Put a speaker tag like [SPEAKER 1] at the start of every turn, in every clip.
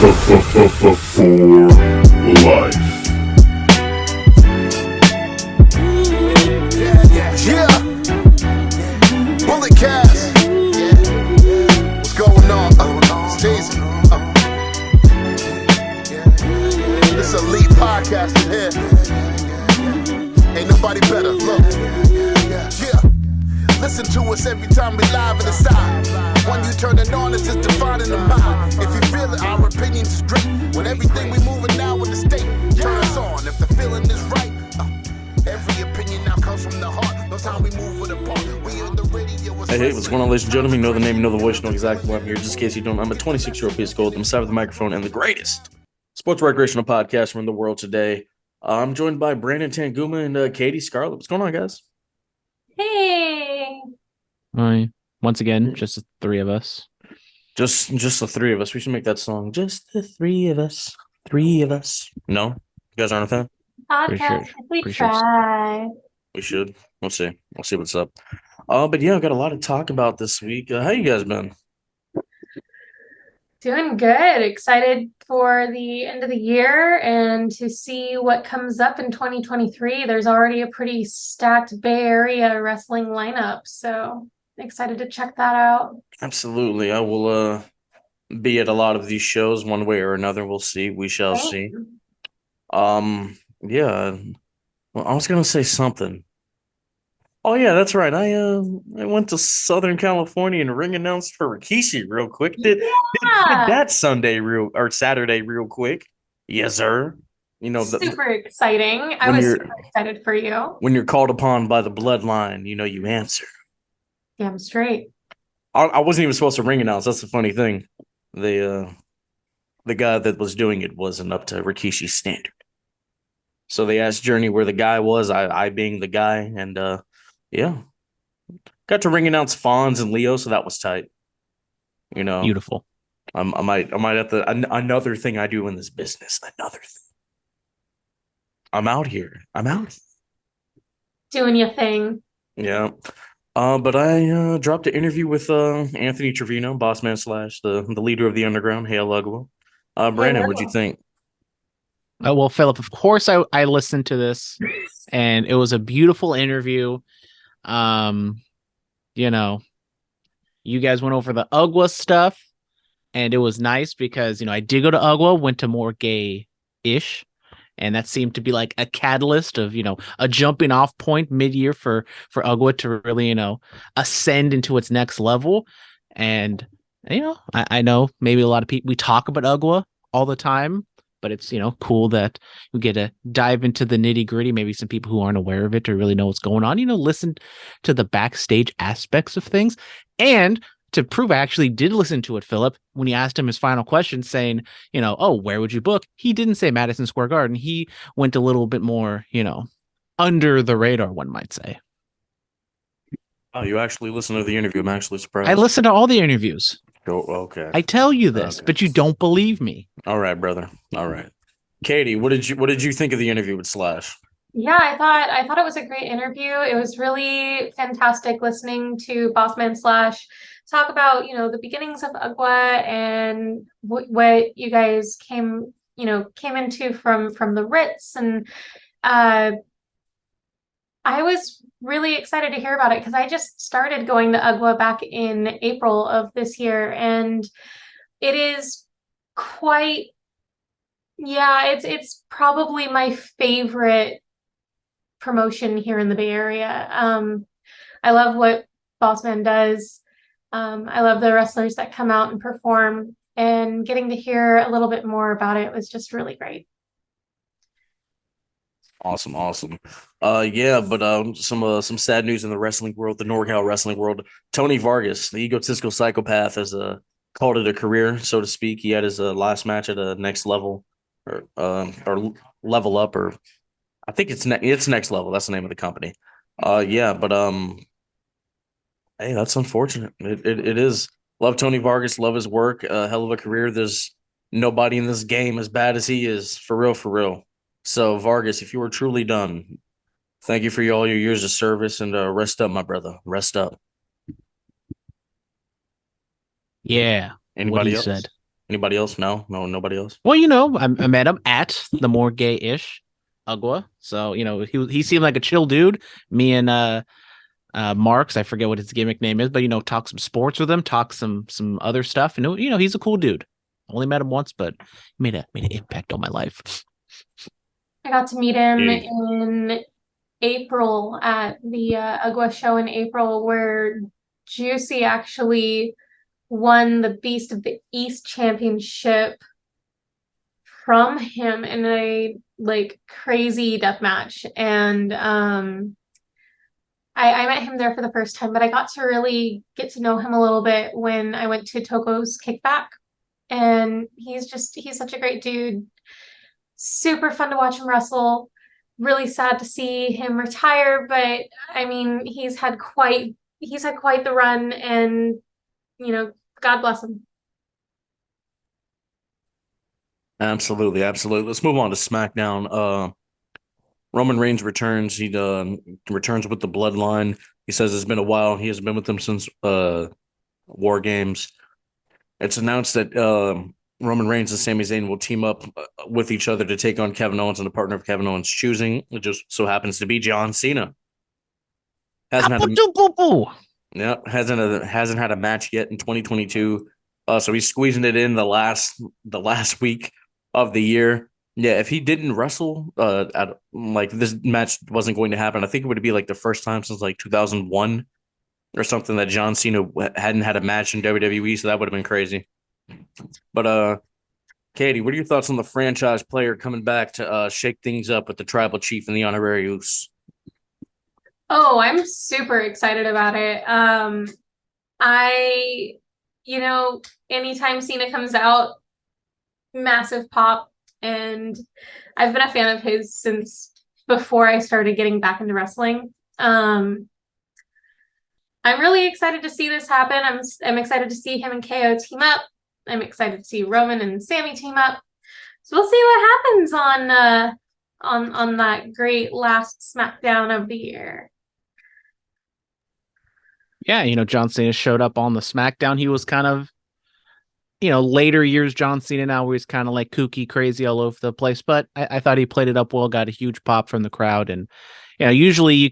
[SPEAKER 1] For life.
[SPEAKER 2] Yeah. Bullet cast. What's going on? Stacy. This elite podcast in here. Ain't nobody better. Look. Yeah. Listen to us every time we live in the side. When you turn it on, it's just defining the mind. If you feel it, our opinions is great. When everything we moving now in the state, turn us on. If the feeling is right, every opinion now comes from the heart. No time we move with a part. We on the radio.
[SPEAKER 3] Hey, what's going on, ladies and gentlemen? You know the name, you know the voice, you know exactly why I'm here. Just in case you don't, I'm a 26-year-old piece of gold. I'm side of the microphone and the greatest sports recreational podcast from the world today. I'm joined by Brandon Tanguma and Katie Scarlett. What's going on, guys?
[SPEAKER 4] Hey.
[SPEAKER 5] Hi. Once again, just the three of us.
[SPEAKER 3] Just the three of us. We should make that song. Just the three of us. Three of us. No? You guys aren't a fan?
[SPEAKER 4] Podcast,
[SPEAKER 5] sure.
[SPEAKER 4] we
[SPEAKER 5] Pretty sure.
[SPEAKER 4] try.
[SPEAKER 3] We should. We'll see. We'll see what's up. But yeah, I've got a lot to talk about this week. How you guys been?
[SPEAKER 4] Doing good. Excited for the end of the year and to see what comes up in 2023. There's already a pretty stacked Bay Area wrestling lineup, so excited to check that out.
[SPEAKER 3] Absolutely. I will be at a lot of these shows one way or another. We'll see. We shall
[SPEAKER 4] Right?
[SPEAKER 3] see. Yeah. Well, I was gonna say something. Oh yeah, that's right. I went to Southern California and ring announced for Rikishi real quick. Did that Saturday real quick. Yes, sir. You know,
[SPEAKER 4] Super exciting. I
[SPEAKER 3] when
[SPEAKER 4] was
[SPEAKER 3] you're-
[SPEAKER 4] super excited for you.
[SPEAKER 3] when you're called upon by the bloodline, you know you answer.
[SPEAKER 4] Damn straight.
[SPEAKER 3] I wasn't even supposed to ring announce. That's the funny thing. The guy that was doing it wasn't up to Rikishi's standard. So they asked Journey where the guy was, I being the guy, and yeah. Got to ring announce Fonz and Leo, so that was tight. You know,
[SPEAKER 5] Beautiful.
[SPEAKER 3] I might have to another thing I do in this business. Another thing. I'm out here.
[SPEAKER 4] Doing your thing.
[SPEAKER 3] Yeah. But I dropped an interview with Anthony Trevino, Bossman / the leader of the underground, Hail Ugwa. Brandon, what'd you think?
[SPEAKER 5] Well, Philip, of course I listened to this, and it was a beautiful interview. You know, you guys went over the Ugwa stuff, and it was nice because, I did go to Ugwa, went to more gay-ish, and that seemed to be like a catalyst of, a jumping off point mid-year for Ugwa to really, ascend into its next level. And, I know maybe a lot of people, we talk about Ugwa all the time, but it's, cool that we get to dive into the nitty gritty. Maybe some people who aren't aware of it or really know what's going on, listen to the backstage aspects of things. And to prove I actually did listen to it, Philip, when he asked him his final question saying, oh, where would you book? He didn't say Madison Square Garden. He went a little bit more, under the radar, one might say.
[SPEAKER 3] Oh, you actually listened to the interview. I'm actually surprised.
[SPEAKER 5] I listened to all the interviews.
[SPEAKER 3] Oh, okay.
[SPEAKER 5] I tell you this,
[SPEAKER 3] Okay.
[SPEAKER 5] but you don't believe me.
[SPEAKER 3] All right, brother. All right. Katie, what did you think of the interview with Slash?
[SPEAKER 4] Yeah, I thought it was a great interview. It was really fantastic listening to Bossman / talk about, the beginnings of Ugwa and what you guys came into from the Ritz. And I was really excited to hear about it because I just started going to Ugwa back in April of this year, and it is quite, it's probably my favorite promotion here in the Bay Area. I love what Bossman does. I love the wrestlers that come out and perform, and getting to hear a little bit more about it was just really great.
[SPEAKER 3] Awesome. Yeah, but some sad news in the wrestling world, the NorCal wrestling world. Tony Vargas, the egotistical psychopath, has called it a career, so to speak. He had his last match at a next level, or level up, or I think it's next level. That's the name of the company. Yeah, but hey, that's unfortunate. It is. Love Tony Vargas, love his work, hell of a career. There's nobody in this game as bad as he is, for real. So Vargas, if you were truly done, thank you for all your years of service, and rest up, my brother. Rest up.
[SPEAKER 5] Yeah.
[SPEAKER 3] Anybody
[SPEAKER 5] what he
[SPEAKER 3] else?
[SPEAKER 5] said.
[SPEAKER 3] Anybody else? No, nobody else.
[SPEAKER 5] Well, I met him at the more gay-ish Ugwa. So, he seemed like a chill dude. Me and Marks, I forget what his gimmick name is, but talk some sports with him, talk some other stuff. And he's a cool dude. Only met him once, but made an impact on my life.
[SPEAKER 4] I got to meet him
[SPEAKER 3] Yeah.
[SPEAKER 4] in April at the Ugwa show in April, where Juicy actually won the Beast of the East championship from him in a crazy death match. And I met him there for the first time, but I got to really get to know him a little bit when I went to Toko's Kickback. And he's such a great dude. Super fun to watch him wrestle. Really sad to see him retire, but I mean, he's had quite the run, and God bless him.
[SPEAKER 3] Absolutely. Let's move on to SmackDown. Roman Reigns returns. He returns with the Bloodline. He says it's been a while. He has been with them since War Games. It's announced that Roman Reigns and Sami Zayn will team up with each other to take on Kevin Owens and a partner of Kevin Owens' choosing. It just so happens to be John Cena. Hasn't had a match yet in 2022. So he's squeezing it in the last week of the year. Yeah, if he didn't wrestle, this match wasn't going to happen. I think it would be like the first time since 2001 or something that John Cena hadn't had a match in WWE. So that would have been crazy. But Katie, what are your thoughts on the franchise player coming back to shake things up with the Tribal Chief and the Honorary Uce?
[SPEAKER 4] Oh, I'm super excited about it. Anytime Cena comes out, massive pop, and I've been a fan of his since before I started getting back into wrestling. I'm really excited to see this happen. I'm excited to see him and KO team up. I'm excited to see Roman and Sami team up. So we'll see what happens on that great last SmackDown of the year.
[SPEAKER 5] Yeah, John Cena showed up on the SmackDown. He was kind of, later years John Cena now, where he's kind of like kooky, crazy all over the place. But I thought he played it up well, got a huge pop from the crowd. And, usually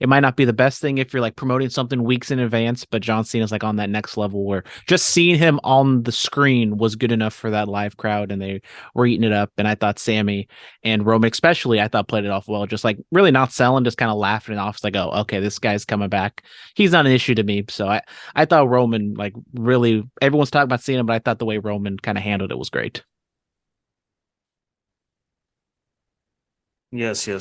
[SPEAKER 5] it might not be the best thing if you're like promoting something weeks in advance, but John Cena's like on that next level where just seeing him on the screen was good enough for that live crowd, and they were eating it up. And I thought Sami and Roman especially, I thought played it off well, just like really not selling, just kind of laughing it off. It's like, oh, okay, this guy's coming back. He's not an issue to me. So I thought Roman, like, really, everyone's talking about Cena, but I thought the way Roman kind of handled it was great.
[SPEAKER 3] Yes. When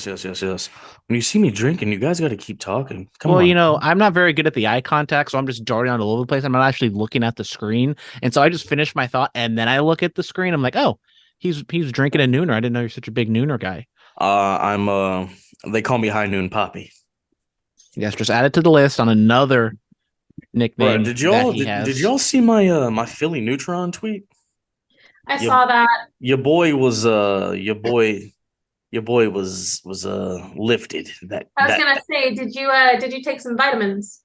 [SPEAKER 3] you see me drinking, you guys got to keep talking. Come
[SPEAKER 5] Well,
[SPEAKER 3] on.
[SPEAKER 5] I'm not very good at the eye contact, so I'm just darting all over the place. I'm not actually looking at the screen. And so I just finish my thought, and then I look at the screen. I'm like, oh, he's drinking a nooner. I didn't know you're such a big nooner guy.
[SPEAKER 3] They call me High Noon Poppy.
[SPEAKER 5] Yes, just add it to the list on another nickname.
[SPEAKER 3] Did y'all see my my Philly Neutron tweet?
[SPEAKER 4] I saw that.
[SPEAKER 3] Your boy was lifted.
[SPEAKER 4] I was gonna say, did you take some vitamins?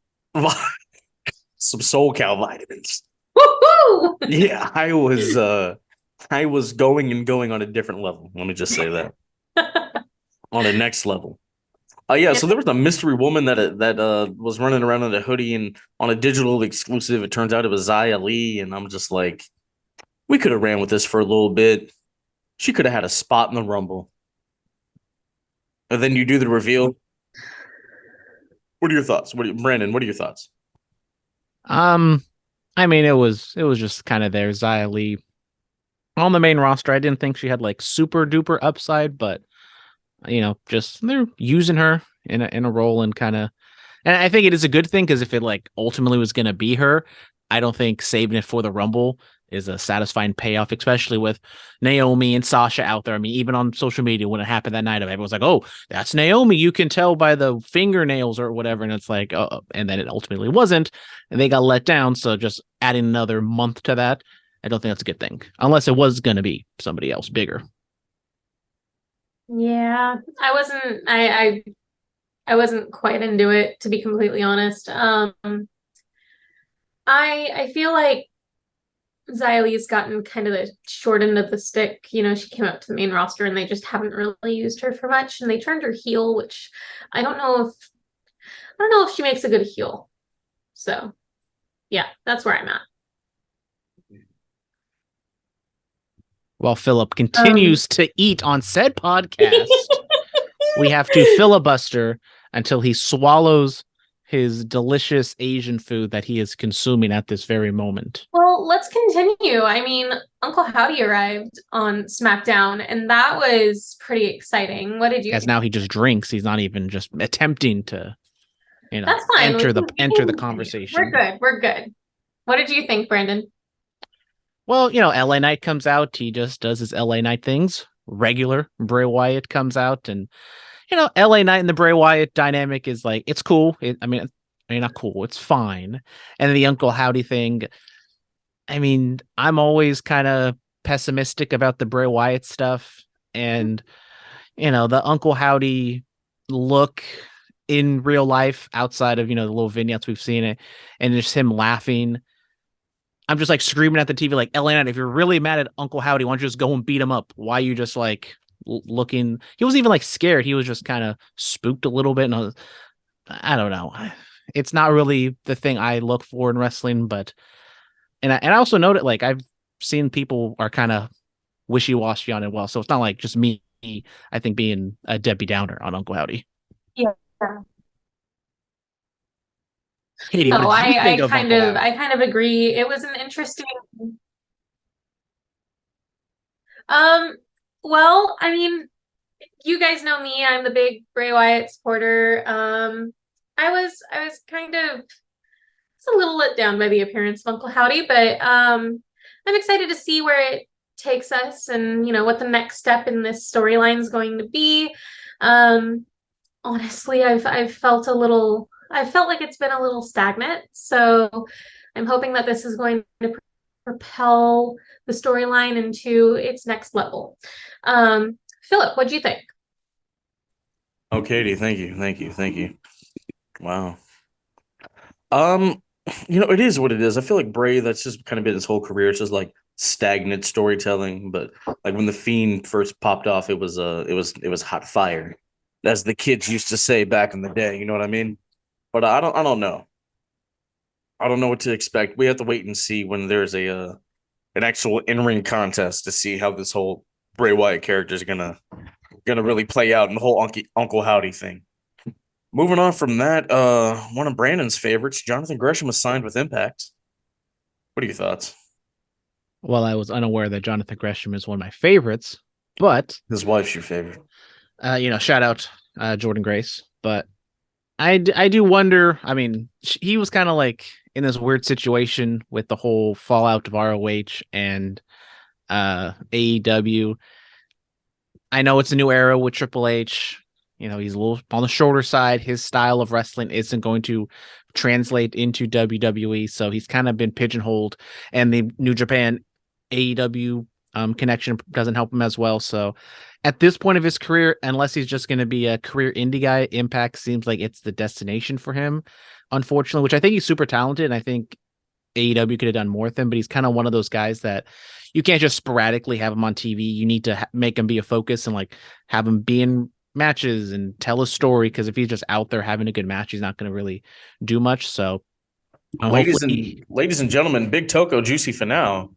[SPEAKER 3] Some Soul Cow vitamins.
[SPEAKER 4] Woohoo!
[SPEAKER 3] Yeah, I was going on a different level. Let me just say that. On a next level. So there was a mystery woman that was running around in a hoodie and on a digital exclusive. It turns out it was Xia Li, and I'm just like, we could have ran with this for a little bit. She could have had a spot in the Rumble. And then you do the reveal. What are your thoughts? Brandon, what are your thoughts?
[SPEAKER 5] I mean, it was just kind of there. Xia Li on the main roster. I didn't think she had like super duper upside, but just they're using her in a role and kind of, and I think it is a good thing because if it like ultimately was going to be her, I don't think saving it for the Rumble is a satisfying payoff, especially with Naomi and Sasha out there. I mean, even on social media when it happened that night, everyone's like, "Oh, that's Naomi." You can tell by the fingernails or whatever, and it's like, oh, and then it ultimately wasn't, and they got let down. So just adding another month to that, I don't think that's a good thing, unless it was going to be somebody else bigger.
[SPEAKER 4] Yeah, I wasn't quite into it, to be completely honest. I feel like Xylee's gotten kind of the short end of the stick. She came up to the main roster and they just haven't really used her for much. And they turned her heel, which I don't know if she makes a good heel. So yeah, that's where I'm at.
[SPEAKER 5] While Philip continues to eat on said podcast, we have to filibuster until he swallows his delicious Asian food that he is consuming at this very moment.
[SPEAKER 4] Well, let's continue. I mean, Uncle Howdy arrived on SmackDown, and that was pretty exciting. What did you
[SPEAKER 5] As
[SPEAKER 4] think?
[SPEAKER 5] now he just drinks. He's not even just attempting to,
[SPEAKER 4] That's fine.
[SPEAKER 5] enter
[SPEAKER 4] We
[SPEAKER 5] the
[SPEAKER 4] can continue.
[SPEAKER 5] conversation.
[SPEAKER 4] We're good. We're good. What did you think, Brandon?
[SPEAKER 5] Well, LA Knight comes out. He just does his LA Knight things. Regular Bray Wyatt comes out, and LA Knight and the Bray Wyatt dynamic is like, it's cool. I mean, not cool. It's fine. And the Uncle Howdy thing. I mean, I'm always kind of pessimistic about the Bray Wyatt stuff, and the Uncle Howdy look in real life outside of the little vignettes we've seen it, and just him laughing. I'm just like screaming at the TV like, LA Knight, if you're really mad at Uncle Howdy, why don't you just go and beat him up? Why are you just like looking? He wasn't even like scared. He was just kind of spooked a little bit. And I don't know. It's not really the thing I look for in wrestling, but and I also noted like I've seen people are kind of wishy-washy on it. Well, so it's not like just me. I think being a Debbie Downer on Uncle Howdy.
[SPEAKER 4] Yeah.
[SPEAKER 5] Katie,
[SPEAKER 4] No,
[SPEAKER 5] what did you think
[SPEAKER 4] I
[SPEAKER 5] of
[SPEAKER 4] kind
[SPEAKER 5] Uncle
[SPEAKER 4] of
[SPEAKER 5] Howdy?
[SPEAKER 4] I kind of agree. It was an interesting. Um, well, I mean, you guys know me. I'm the big Bray Wyatt supporter. I was kind of a little let down by the appearance of Uncle Howdy, but I'm excited to see where it takes us and what the next step in this storyline is going to be. Honestly, I've felt like it's been a little stagnant. So I'm hoping that this is going to propel the storyline into its next level. Philip, what do you think?
[SPEAKER 3] Oh, Katie, thank you. Wow. It is what it is. I feel like Bray, that's just kind of been his whole career. It's just like stagnant storytelling. But like when the Fiend first popped off, it was hot fire, as the kids used to say back in the day. You know what I mean? But I don't know. I don't know what to expect. We have to wait and see when there's an actual in ring contest to see how this whole Bray Wyatt character is gonna really play out in the whole Uncle Howdy thing. Moving on from that, one of Brandon's favorites, Jonathan Gresham, was signed with Impact. What are your thoughts?
[SPEAKER 5] Well, I was unaware that Jonathan Gresham is one of my favorites, but
[SPEAKER 3] His wife's your favorite.
[SPEAKER 5] shout out Jordan Grace. But I do wonder. I mean, he was kind of like in this weird situation with the whole fallout of ROH and AEW. I know it's a new era with Triple H. He's a little on the shorter side. His style of wrestling isn't going to translate into WWE, so he's kind of been pigeonholed. And the New Japan AEW connection doesn't help him as well. So at this point of his career, unless he's just going to be a career indie guy, Impact seems like it's the destination for him, unfortunately, which I think he's super talented. And I think AEW could have done more with him, but he's kind of one of those guys that you can't just sporadically have him on TV. You need to make him be a focus and like have him be in matches and tell a story. Because if he's just out there having a good match, he's not going to really do much. So,
[SPEAKER 3] ladies and gentlemen, Big Toko, Juicy Finale.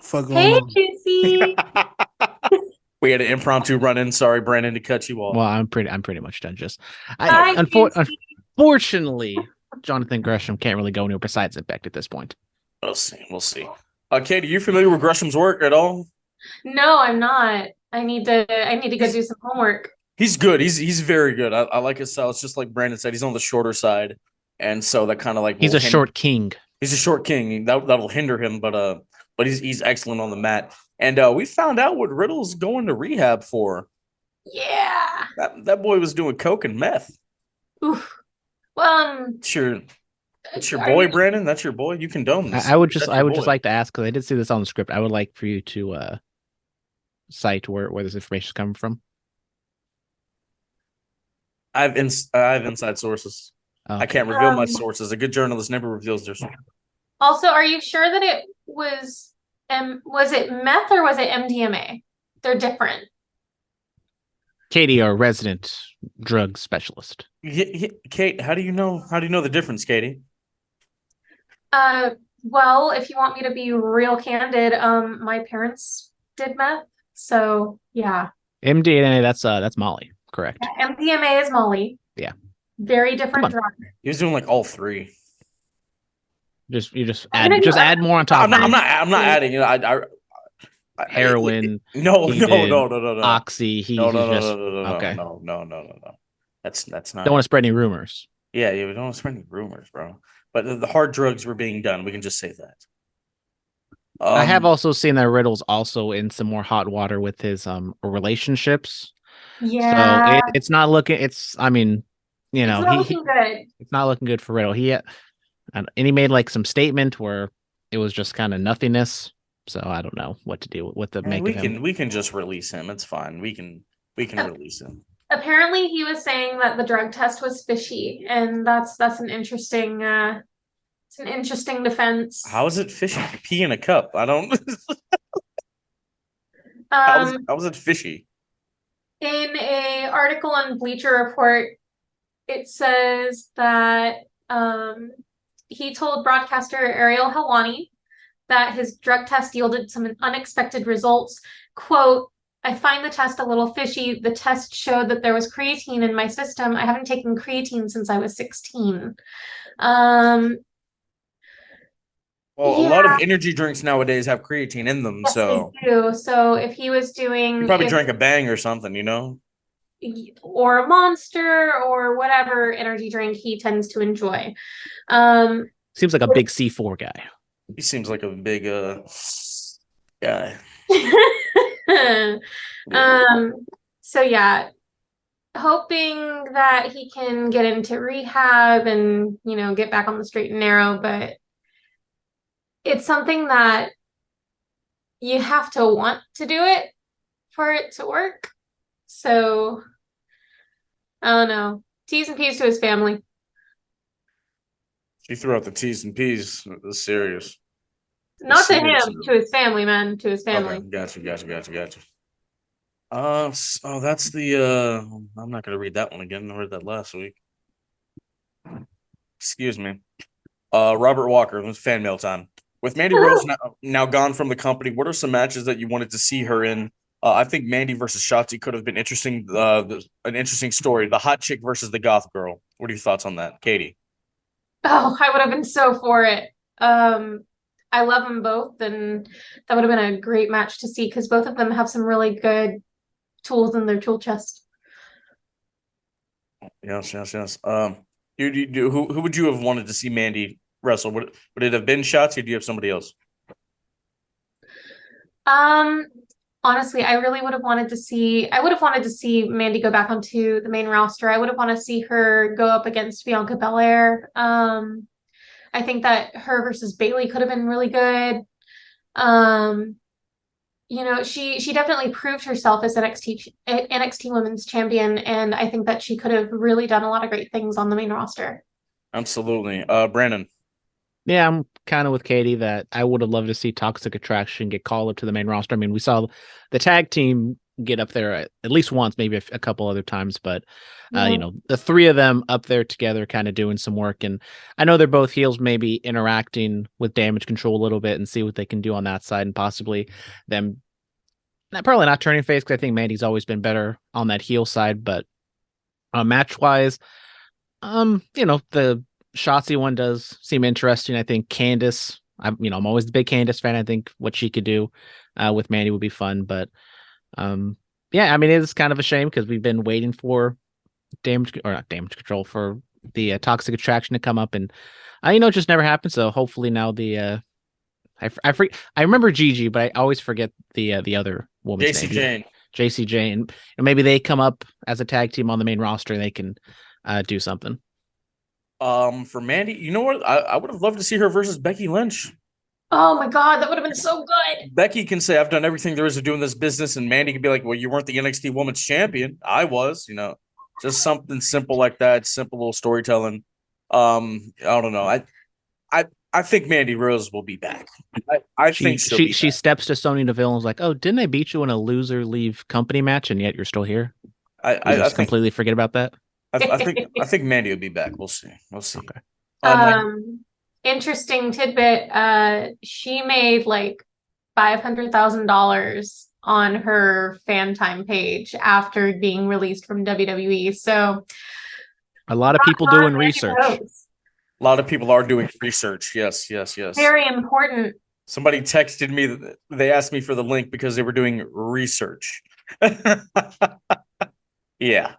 [SPEAKER 6] Fuck
[SPEAKER 4] Hey,
[SPEAKER 6] on.
[SPEAKER 4] Juicy.
[SPEAKER 3] We had an impromptu run in. Sorry, Brandon, to cut you off.
[SPEAKER 5] Well, I'm pretty much done. Just
[SPEAKER 4] Hi, Juicy.
[SPEAKER 5] unfortunately, Jonathan Gresham can't really go anywhere besides Impact at this point.
[SPEAKER 3] We'll see. Katie, you familiar with Gresham's work at all?
[SPEAKER 4] No, I'm not. I need to go do some homework.
[SPEAKER 3] He's good. He's very good. I like his style. It's just like Brandon said. He's on the shorter side, and so that kind of like
[SPEAKER 5] He's a short king.
[SPEAKER 3] He's a short king. That'll hinder him, but he's excellent on the mat. And we found out what Riddle's going to rehab for.
[SPEAKER 4] Yeah.
[SPEAKER 3] That boy was doing coke and meth.
[SPEAKER 4] Oof. Well,
[SPEAKER 3] It's your boy, Brandon. That's your boy. You condone this.
[SPEAKER 5] I would just
[SPEAKER 3] That's your boy.
[SPEAKER 5] like to ask, because I did see this on the script. I would like for you to cite where this information is coming from.
[SPEAKER 3] I have inside sources.
[SPEAKER 5] Oh,
[SPEAKER 3] I can't reveal my sources. A good journalist never reveals their sources.
[SPEAKER 4] Also, are you sure that it was it meth or was it MDMA? They're different.
[SPEAKER 5] Katie, our resident drug specialist.
[SPEAKER 3] Kate, how do you know? How do you know the difference, Katie?
[SPEAKER 4] Well, if you want me to be real candid, my parents did meth, so yeah.
[SPEAKER 5] MDMA, that's Molly, correct?
[SPEAKER 4] MDMA is Molly.
[SPEAKER 5] Yeah.
[SPEAKER 4] Very
[SPEAKER 5] Come
[SPEAKER 4] different
[SPEAKER 5] on.
[SPEAKER 4] drug.
[SPEAKER 3] He was doing like all three.
[SPEAKER 5] Just
[SPEAKER 4] I'm gonna do
[SPEAKER 5] add more on top.
[SPEAKER 3] I'm not adding it.
[SPEAKER 5] Heroin.
[SPEAKER 3] No,
[SPEAKER 5] he
[SPEAKER 3] no,
[SPEAKER 5] did
[SPEAKER 3] no, no, no, no.
[SPEAKER 5] Oxy.
[SPEAKER 3] No,
[SPEAKER 5] He's
[SPEAKER 3] no, no,
[SPEAKER 5] just
[SPEAKER 3] no, no, no,
[SPEAKER 5] okay.
[SPEAKER 3] no, no, no, no, no. That's not.
[SPEAKER 5] Don't want to spread any rumors.
[SPEAKER 3] Yeah, we don't want to spread any rumors, bro. But the hard drugs were being done. We can just say that.
[SPEAKER 5] I have also seen that Riddle's also in some more hot water with his relationships.
[SPEAKER 4] Yeah.
[SPEAKER 5] So it's not looking. I mean, you know,
[SPEAKER 4] it's not looking good.
[SPEAKER 5] It's not looking good for Riddle. And he made like some statement where it was just kind of nothingness. So I don't know what to do with the make of him.
[SPEAKER 3] We can just release him. It's fine. We can release him.
[SPEAKER 4] Apparently, he was saying that the drug test was fishy, and that's an interesting it's an interesting defense.
[SPEAKER 3] How is it fishy? You pee in a cup. I don't. How is it fishy?
[SPEAKER 4] In a article on Bleacher Report, it says that he told broadcaster Ariel Helwani that his drug test yielded some unexpected results. Quote, I find the test a little fishy. The test showed that there was creatine in my system. I haven't taken creatine since I was 16.
[SPEAKER 3] Well, a lot of energy drinks nowadays have creatine in them,
[SPEAKER 4] yes,
[SPEAKER 3] so
[SPEAKER 4] they do. So if he was doing,
[SPEAKER 3] he probably drank a Bang or something, you know,
[SPEAKER 4] or a Monster or whatever energy drink he tends to enjoy.
[SPEAKER 5] Seems like a big C4 guy.
[SPEAKER 3] He seems like a big guy.
[SPEAKER 4] So yeah, hoping that he can get into rehab and, you know, get back on the straight and narrow, but it's something that you have to want to do it for it to work. So I don't know. T's and P's to his family.
[SPEAKER 3] She threw out the T's and P's. It's serious.
[SPEAKER 4] Not to him, to his family, man. To his family.
[SPEAKER 3] Okay, gotcha. That's the I'm not gonna read that one again. I read that last week. Excuse me. Robert Walker, it's fan mail time. With Mandy Rose now gone from the company, what are some matches that you wanted to see her in? I think Mandy versus Shotzi could have been interesting. An interesting story. The hot chick versus the goth girl. What are your thoughts on that, Katie?
[SPEAKER 4] Oh, I would have been so for it. I love them both, and that would have been a great match to see because both of them have some really good tools in their tool chest.
[SPEAKER 3] Yes. Who would you have wanted to see Mandy wrestle? Would it have been Shotzi, or do you have somebody else?
[SPEAKER 4] Honestly, I really would have wanted to see. I would have wanted to see Mandy go back onto the main roster. I would have wanted to see her go up against Bianca Belair. I think that her versus Bayley could have been really good. You know, she definitely proved herself as NXT Women's Champion, and I think that she could have really done a lot of great things on the main roster.
[SPEAKER 3] Absolutely. Brandon.
[SPEAKER 5] Yeah, I'm kind of with Katie that I would have loved to see Toxic Attraction get called up to the main roster. I mean, we saw the tag team get up there at least once, maybe a couple other times, but you know, the three of them up there together kind of doing some work. And I know they're both heels, maybe interacting with Damage Control a little bit and see what they can do on that side, and possibly them probably not turning face, because I think Mandy's always been better on that heel side. But match wise, you know, the Shotzi one does seem interesting. I think Candice, I'm always the big Candice fan. I think what she could do with Mandy would be fun. But yeah, I mean, it is kind of a shame because we've been waiting for not damage control, for the Toxic Attraction to come up, and you know, it just never happened. So hopefully now the I remember Gigi, but I always forget the other woman's name. JC Jane, and maybe they come up as a tag team on the main roster and they can do something.
[SPEAKER 3] For Mandy, you know what? I would have loved to see her versus Becky Lynch.
[SPEAKER 4] Oh my God, that would have been so good.
[SPEAKER 3] Becky can say, I've done everything there is to do in this business, and Mandy can be like, well, you weren't the NXT Women's Champion. I was, you know, just something simple like that, simple little storytelling. I don't know. I think Mandy Rose will be back. I think she'll be
[SPEAKER 5] she
[SPEAKER 3] back.
[SPEAKER 5] steps to Sonya Deville and is like, "Oh, didn't I beat you in a loser leave company match, and yet you're still here?" You
[SPEAKER 3] I
[SPEAKER 5] just
[SPEAKER 3] think
[SPEAKER 5] completely forget about that.
[SPEAKER 3] I think Mandy will be back. We'll see. We'll see.
[SPEAKER 5] Okay.
[SPEAKER 4] Interesting tidbit. She made like $500,000 on her fan time page after being released from WWE. So
[SPEAKER 5] A lot of people
[SPEAKER 4] rock on,
[SPEAKER 5] doing
[SPEAKER 4] Mandy
[SPEAKER 5] research.
[SPEAKER 4] Rose.
[SPEAKER 3] A lot of people are doing research. Yes.
[SPEAKER 4] Very important.
[SPEAKER 3] Somebody texted me. They asked me for the link because they were doing research. Yeah.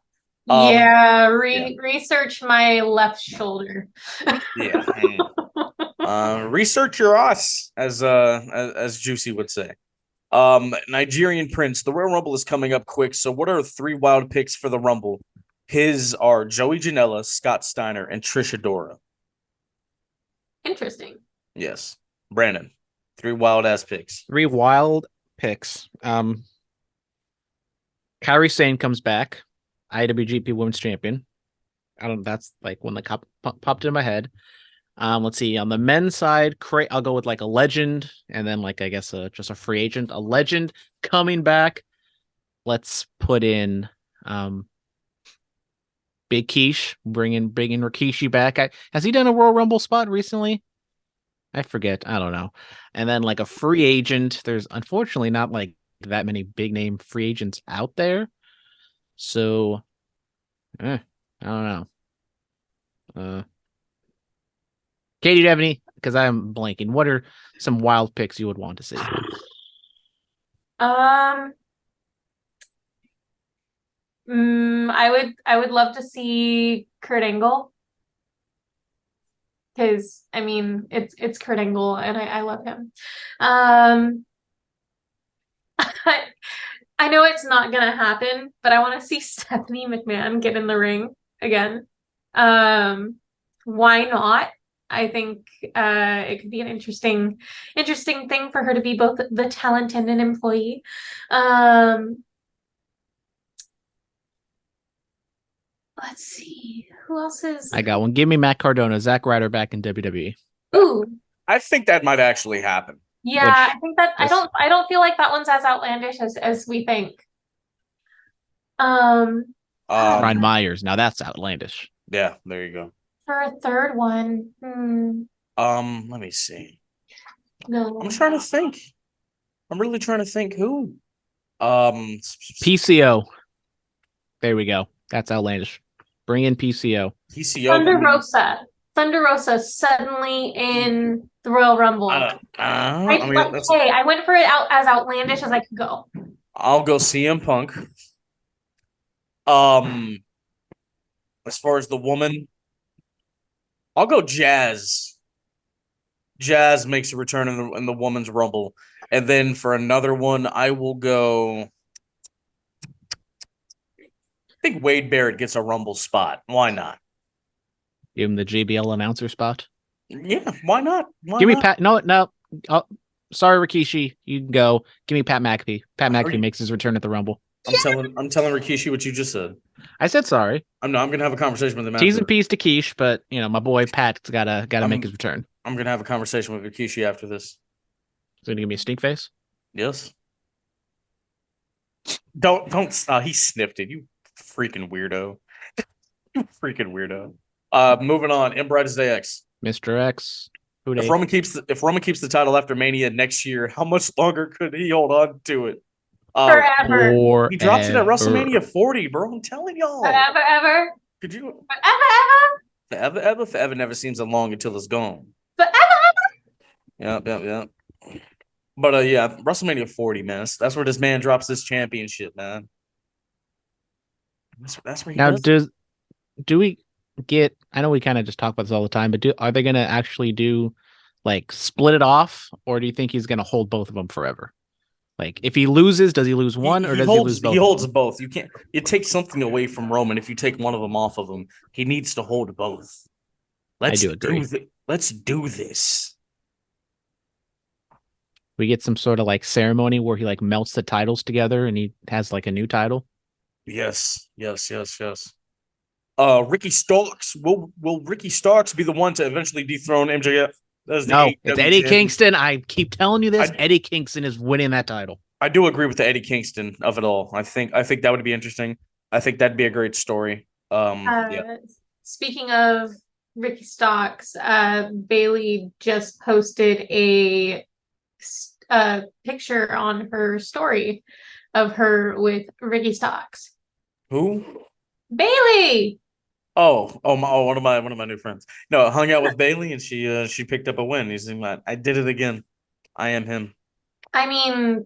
[SPEAKER 4] Research my left shoulder.
[SPEAKER 3] Yeah. Research your ass, as Juicy would say. Nigerian Prince. The Royal Rumble is coming up quick. So, what are 3 wild picks for the Rumble? His are Joey Janela, Scott Steiner, and Trisha Dora.
[SPEAKER 4] Interesting.
[SPEAKER 3] Yes, Brandon. 3 wild ass picks.
[SPEAKER 5] 3 wild picks. Kairi Sane comes back, IWGP Women's Champion. That's like when the cop popped in my head. Let's see. On the men's side, I'll go with like a legend, and then like I guess just a free agent. A legend coming back. Let's put in Big Keish, bringing Rikishi back. Has he done a Royal Rumble spot recently? I forget. I don't know. And then like a free agent. There's unfortunately not like that many big name free agents out there. So, I don't know. Katie, do you have any? Because I'm blanking. What are some wild picks you would want to see?
[SPEAKER 4] I would love to see Kurt Angle. Because I mean it's Kurt Angle and I love him. I know it's not gonna happen, but I want to see Stephanie McMahon get in the ring again. Why not? I think it could be an interesting thing for her to be both the talent and an employee. Let's see. Who else is
[SPEAKER 5] I got one. Give me Matt Cardona, Zack Ryder back in WWE.
[SPEAKER 4] Ooh.
[SPEAKER 3] I think that might actually happen.
[SPEAKER 4] Yeah, I think that I don't feel like that one's as outlandish as we think.
[SPEAKER 5] Brian Myers. Now that's outlandish.
[SPEAKER 3] Yeah, there you go.
[SPEAKER 4] For a third one,
[SPEAKER 3] let me see.
[SPEAKER 4] No,
[SPEAKER 3] I'm trying to think. I'm really trying to think who.
[SPEAKER 5] PCO. There we go. That's outlandish. Bring in PCO.
[SPEAKER 4] Thunder Rosa suddenly in the Royal Rumble. I went for it out as outlandish as I could go.
[SPEAKER 3] I'll go CM Punk. As far as the woman, I'll go Jazz. Jazz makes a return in the woman's Rumble, and then for another one, I will go. I think Wade Barrett gets a Rumble spot. Why not?
[SPEAKER 5] Give him the JBL announcer spot.
[SPEAKER 3] Yeah, why not?
[SPEAKER 5] Give me Pat. No. Oh, sorry, Rikishi. You can go. Give me Pat McAfee. Pat McAfee makes his return at the Rumble.
[SPEAKER 3] I'm telling Rikishi what you just said.
[SPEAKER 5] I said sorry.
[SPEAKER 3] I'm gonna have a conversation with him.
[SPEAKER 5] T's and P's to Quiche, but my boy Pat's gotta make his return.
[SPEAKER 3] I'm gonna have a conversation with Rikishi after this.
[SPEAKER 5] So gonna give me a stink face?
[SPEAKER 3] Yes. Don't. He sniffed it. You freaking weirdo. You freaking weirdo. Moving on. Embright Day X.
[SPEAKER 5] Mr. X.
[SPEAKER 3] If Roman keeps the title after Mania next year, how much longer could he hold on to it?
[SPEAKER 4] Forever.
[SPEAKER 3] He drops it at WrestleMania 40, bro. I'm telling y'all.
[SPEAKER 4] Forever.
[SPEAKER 3] Could you?
[SPEAKER 4] Forever.
[SPEAKER 3] Forever never seems long until it's gone.
[SPEAKER 4] Forever.
[SPEAKER 3] Yep. But yeah, WrestleMania 40, man. That's where this man drops this championship, man. That's where he
[SPEAKER 5] now
[SPEAKER 3] does.
[SPEAKER 5] Do we get? I know we kind of just talk about this all the time, but are they gonna actually do like split it off, or do you think he's gonna hold both of them forever? Like, if he loses, does he lose one, or does he lose both?
[SPEAKER 3] He holds both. You can't. It takes something away from Roman if you take one of them off of him. He needs to hold both.
[SPEAKER 5] I do agree.
[SPEAKER 3] Let's do this.
[SPEAKER 5] We get some sort of like ceremony where he like melts the titles together and he has like a new title.
[SPEAKER 3] Yes. Ricky Starks. Will Ricky Starks be the one to eventually dethrone MJF? That's the
[SPEAKER 5] No, it's
[SPEAKER 3] AEW
[SPEAKER 5] Eddie
[SPEAKER 3] champion.
[SPEAKER 5] Kingston. I keep telling you this.
[SPEAKER 3] I-
[SPEAKER 5] Eddie Kingston is winning that title.
[SPEAKER 3] I do agree with the Eddie Kingston of it all. I think that would be interesting. I think that'd be a great story. Yeah.
[SPEAKER 4] Speaking of Ricky Stocks, Bailey just posted a picture on her story of her with Ricky Stocks.
[SPEAKER 3] Who?
[SPEAKER 4] Bailey.
[SPEAKER 3] One of my new friends. No, I hung out with Bailey and she picked up a win. He's like, I did it again. I am him.
[SPEAKER 4] I mean,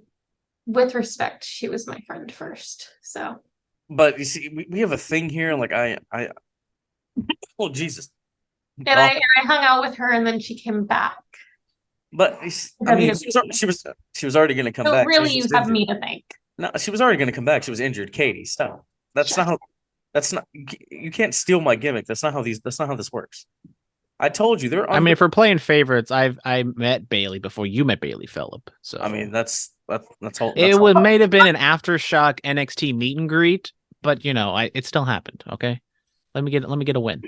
[SPEAKER 4] with respect, she was my friend first. So,
[SPEAKER 3] but you see, we have a thing here. Like I oh Jesus.
[SPEAKER 4] And I hung out with her, and then she came back.
[SPEAKER 3] But I mean, she was already going to come back.
[SPEAKER 4] Really, you have me to thank.
[SPEAKER 3] No, she was already going to come back. She was injured, Katie. So that's not how. That's not. You can't steal my gimmick. That's not how this works. I told you there.
[SPEAKER 5] I mean, if we're playing favorites, I met Bailey before you met Bailey, Phillip. So
[SPEAKER 3] I mean, that's all.
[SPEAKER 5] It may have been an aftershock NXT meet and greet, but it still happened. Okay, let me get a win.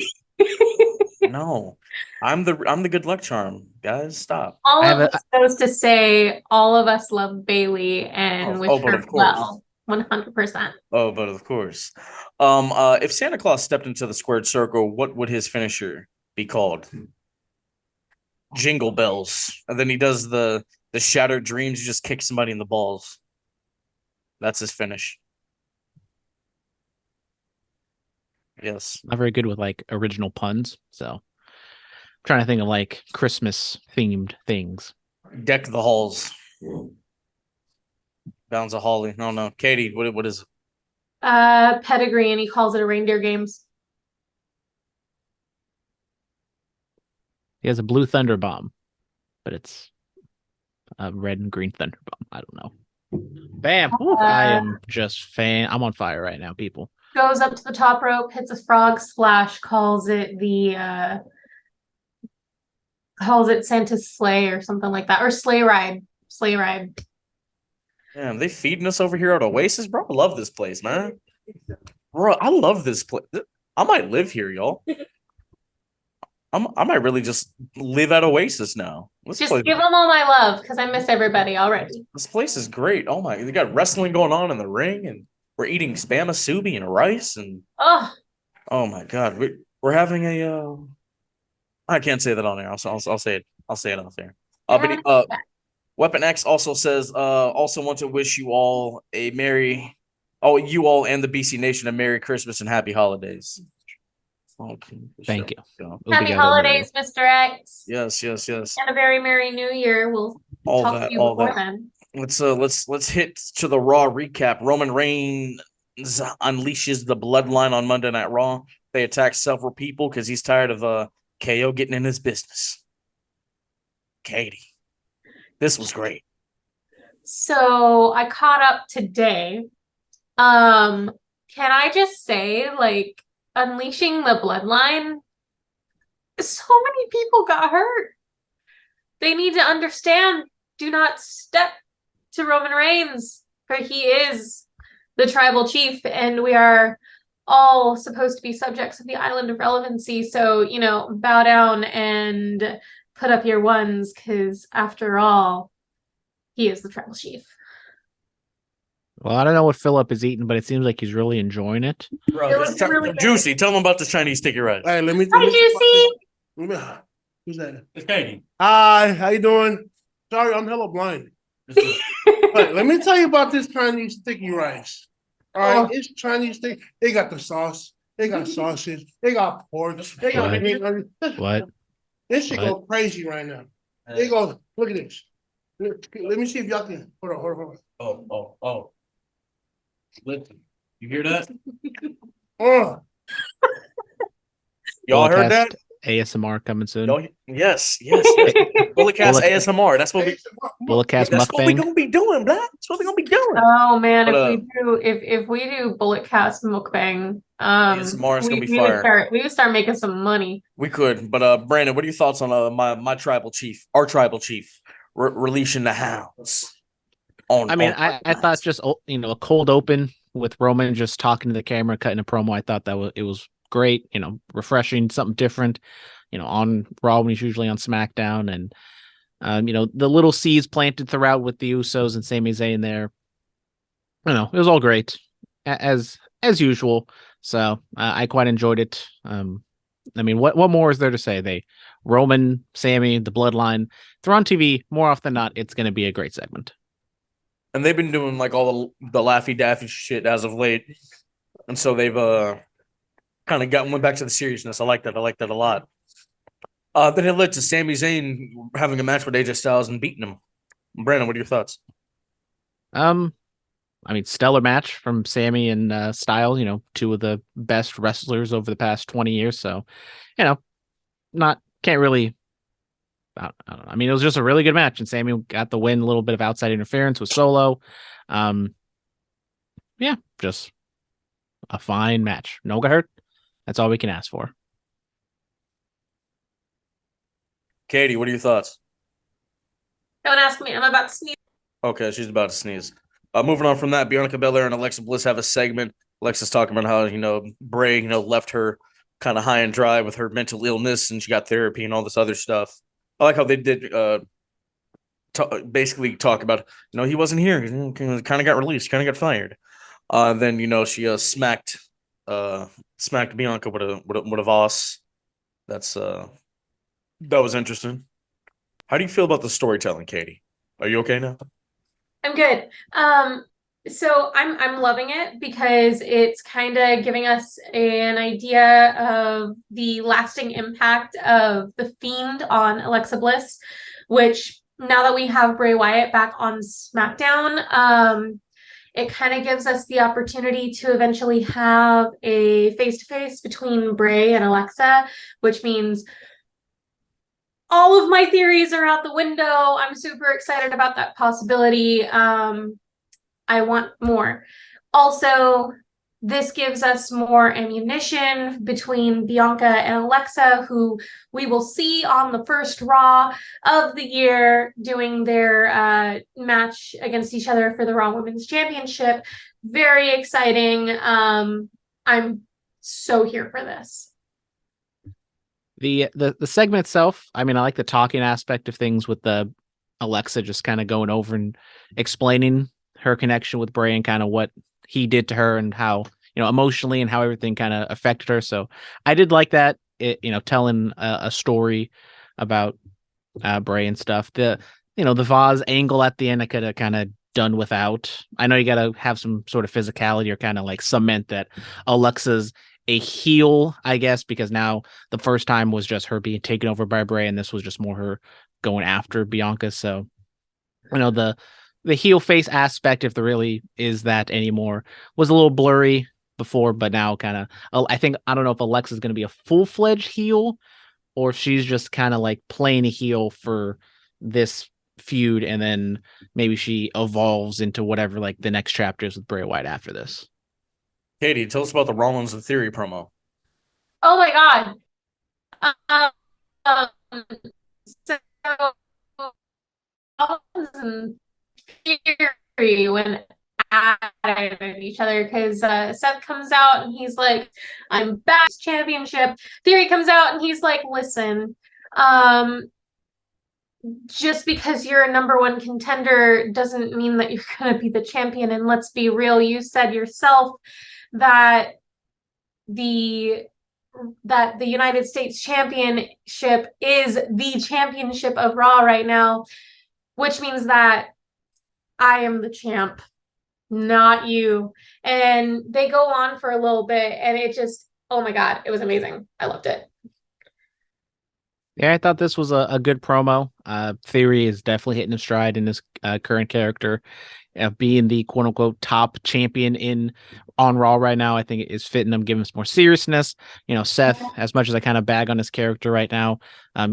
[SPEAKER 3] No, I'm the good luck charm, guys. Stop.
[SPEAKER 4] All of us goes to say all of us love Bailey and wish her well, 100%.
[SPEAKER 3] Oh, but of course. If Santa Claus stepped into the squared circle, what would his finisher be called? Jingle bells, and then he does the shattered dreams. You just kick somebody in the balls. That's his finish. Yes.
[SPEAKER 5] Not very good with like original puns, so I'm trying to think of like Christmas themed things.
[SPEAKER 3] Deck the halls. Bounds of holly. No. Katie, what is it?
[SPEAKER 4] Pedigree, and he calls it a reindeer games.
[SPEAKER 5] He has a blue thunder bomb, but it's a red and green thunder bomb. I don't know. Bam! I am just I'm on fire right now, people.
[SPEAKER 4] Goes up to the top rope, hits a frog splash, calls it Santa's sleigh or something like that, or sleigh ride.
[SPEAKER 3] Damn, they feeding us over here at Oasis, bro. I love this place, man. Bro, I love this place. I might live here, y'all. I might really just live at Oasis now.
[SPEAKER 4] Just give them all my love because I miss everybody already.
[SPEAKER 3] This place is great. Oh my, they got wrestling going on in the ring, and we're eating spam musubi and rice, and oh my god, we're having a I can't say that on there. I'll say it. I'll say it off there. But Weapon X also says also want to wish you all a you all and the BC Nation a Merry Christmas and Happy Holidays. Okay.
[SPEAKER 5] Thank you.
[SPEAKER 4] Happy holidays, Mr. X.
[SPEAKER 3] Yes. And
[SPEAKER 4] a very Merry New Year. We'll talk to you before then.
[SPEAKER 3] Let's hit to the Raw recap. Roman Reigns unleashes the bloodline on Monday Night Raw. They attack several people because he's tired of KO getting in his business. Katie, this was great.
[SPEAKER 4] So I caught up today. Can I just say, like, unleashing the bloodline, so many people got hurt. They need to understand, do not step to Roman Reigns, for he is the tribal chief, and we are all supposed to be subjects of the island of relevancy. So, bow down and put up your ones, because after all, he is the tribal chief.
[SPEAKER 5] Well, I don't know what Phillip is eating, but it seems like he's really enjoying it.
[SPEAKER 3] Bro, it's really juicy. Tell him about this Chinese sticky rice.
[SPEAKER 6] Hey,
[SPEAKER 4] Hi, Juicy.
[SPEAKER 6] Who's that?
[SPEAKER 3] It's Katie.
[SPEAKER 6] Hi, how you doing? Sorry, I'm hella blind. But let me tell you about this Chinese sticky rice. All right, it's Chinese stick. They got the sauce. They got sausage. They got pork. They got
[SPEAKER 5] What?
[SPEAKER 6] This shit go crazy right now. They go. Look at this. Let me see if y'all can. Hold on.
[SPEAKER 3] Oh. Listen, you hear that? Y'all heard that?
[SPEAKER 5] ASMR coming soon.
[SPEAKER 3] Yes. Bulletcast ASMR. That's what
[SPEAKER 5] Bulletcast
[SPEAKER 3] That's what we
[SPEAKER 5] mukbang.
[SPEAKER 3] gonna be doing, Black. That's what we gonna be doing.
[SPEAKER 4] Oh man, if we do Bulletcast mukbang,
[SPEAKER 3] ASMR is gonna be fire.
[SPEAKER 4] We would start making some money.
[SPEAKER 3] We could, but Brandon, what are your thoughts on my tribal chief, our tribal chief, releasing the hounds?
[SPEAKER 5] I thought just a cold open with Roman just talking to the camera, cutting a promo. I thought it was great, refreshing, something different, on Raw when he's usually on SmackDown. And, the little seeds planted throughout with the Usos and Sami Zayn there. It was all great as usual. So I quite enjoyed it. What more is there to say? Roman, Sammy, the Bloodline, if they're on TV more often than not, it's going to be a great segment.
[SPEAKER 3] And they've been doing like all the Laffy Daffy shit as of late, and so they've kind of went back to the seriousness. I like that. I like that a lot. Then it led to Sami Zayn having a match with AJ Styles and beating him. Brandon, what are your thoughts?
[SPEAKER 5] Stellar match from Sammy and Styles, two of the best wrestlers over the past 20 years. So, can't really, I don't know. It was just a really good match, and Sammy got the win, a little bit of outside interference with Solo. Just a fine match. No got hurt. That's all we can ask for.
[SPEAKER 3] Katie, what are your thoughts?
[SPEAKER 4] Don't ask me. I'm about to sneeze.
[SPEAKER 3] Okay, she's about to sneeze. Moving on from that, Bianca Belair and Alexa Bliss have a segment. Alexa's talking about how, Bray, left her kind of high and dry with her mental illness, and she got therapy and all this other stuff. I like how they did basically talk about, he wasn't here. He kind of got released, kind of got fired. Then, she smacked Bianca with a Voss. That was interesting. How do you feel about the storytelling, Katie? Are you okay now?
[SPEAKER 4] I'm good. So I'm loving it because it's kind of giving us an idea of the lasting impact of the Fiend on Alexa Bliss, which now that we have Bray Wyatt back on SmackDown, it kind of gives us the opportunity to eventually have a face-to-face between Bray and Alexa, which means all of my theories are out the window. I'm super excited about that possibility. I want more. Also, this gives us more ammunition between Bianca and Alexa, who we will see on the first Raw of the year doing their match against each other for the Raw Women's Championship. Very exciting. I'm so here for this.
[SPEAKER 5] The segment itself, I like the talking aspect of things with the Alexa just kind of going over and explaining her connection with Bray and kind of what he did to her and how, emotionally and how everything kind of affected her. So I did like that, telling a story about Bray and stuff. The Vaz angle at the end, I could have kind of done without. I know you got to have some sort of physicality or kind of like cement that Alexa's a heel, I guess, because now the first time was just her being taken over by Bray, and this was just more her going after Bianca. So, the heel face aspect, if there really is that anymore, was a little blurry before, but now kind of, I don't know if Alexa's going to be a full-fledged heel or if she's just kind of like playing a heel for this feud, and then maybe she evolves into whatever like the next chapter is with Bray Wyatt after this.
[SPEAKER 3] Katie, tell us about the Rollins and Theory promo.
[SPEAKER 4] Oh my God. So Rollins and Theory when at each other because Seth comes out and he's like, I'm back championship. Theory comes out and he's like, listen, just because you're a number one contender doesn't mean that you're going to be the champion. And let's be real, you said yourself that the United States Championship is the championship of Raw right now, which means that I am the champ, not you. And they go on for a little bit, and it just, oh my God, it was amazing. I loved it.
[SPEAKER 5] Yeah, I thought this was a good promo. Theory is definitely hitting a stride in his current character. Being the quote unquote top champion on Raw right now, I think it is fitting him, giving us more seriousness. Seth, as much as I kind of bag on his character right now,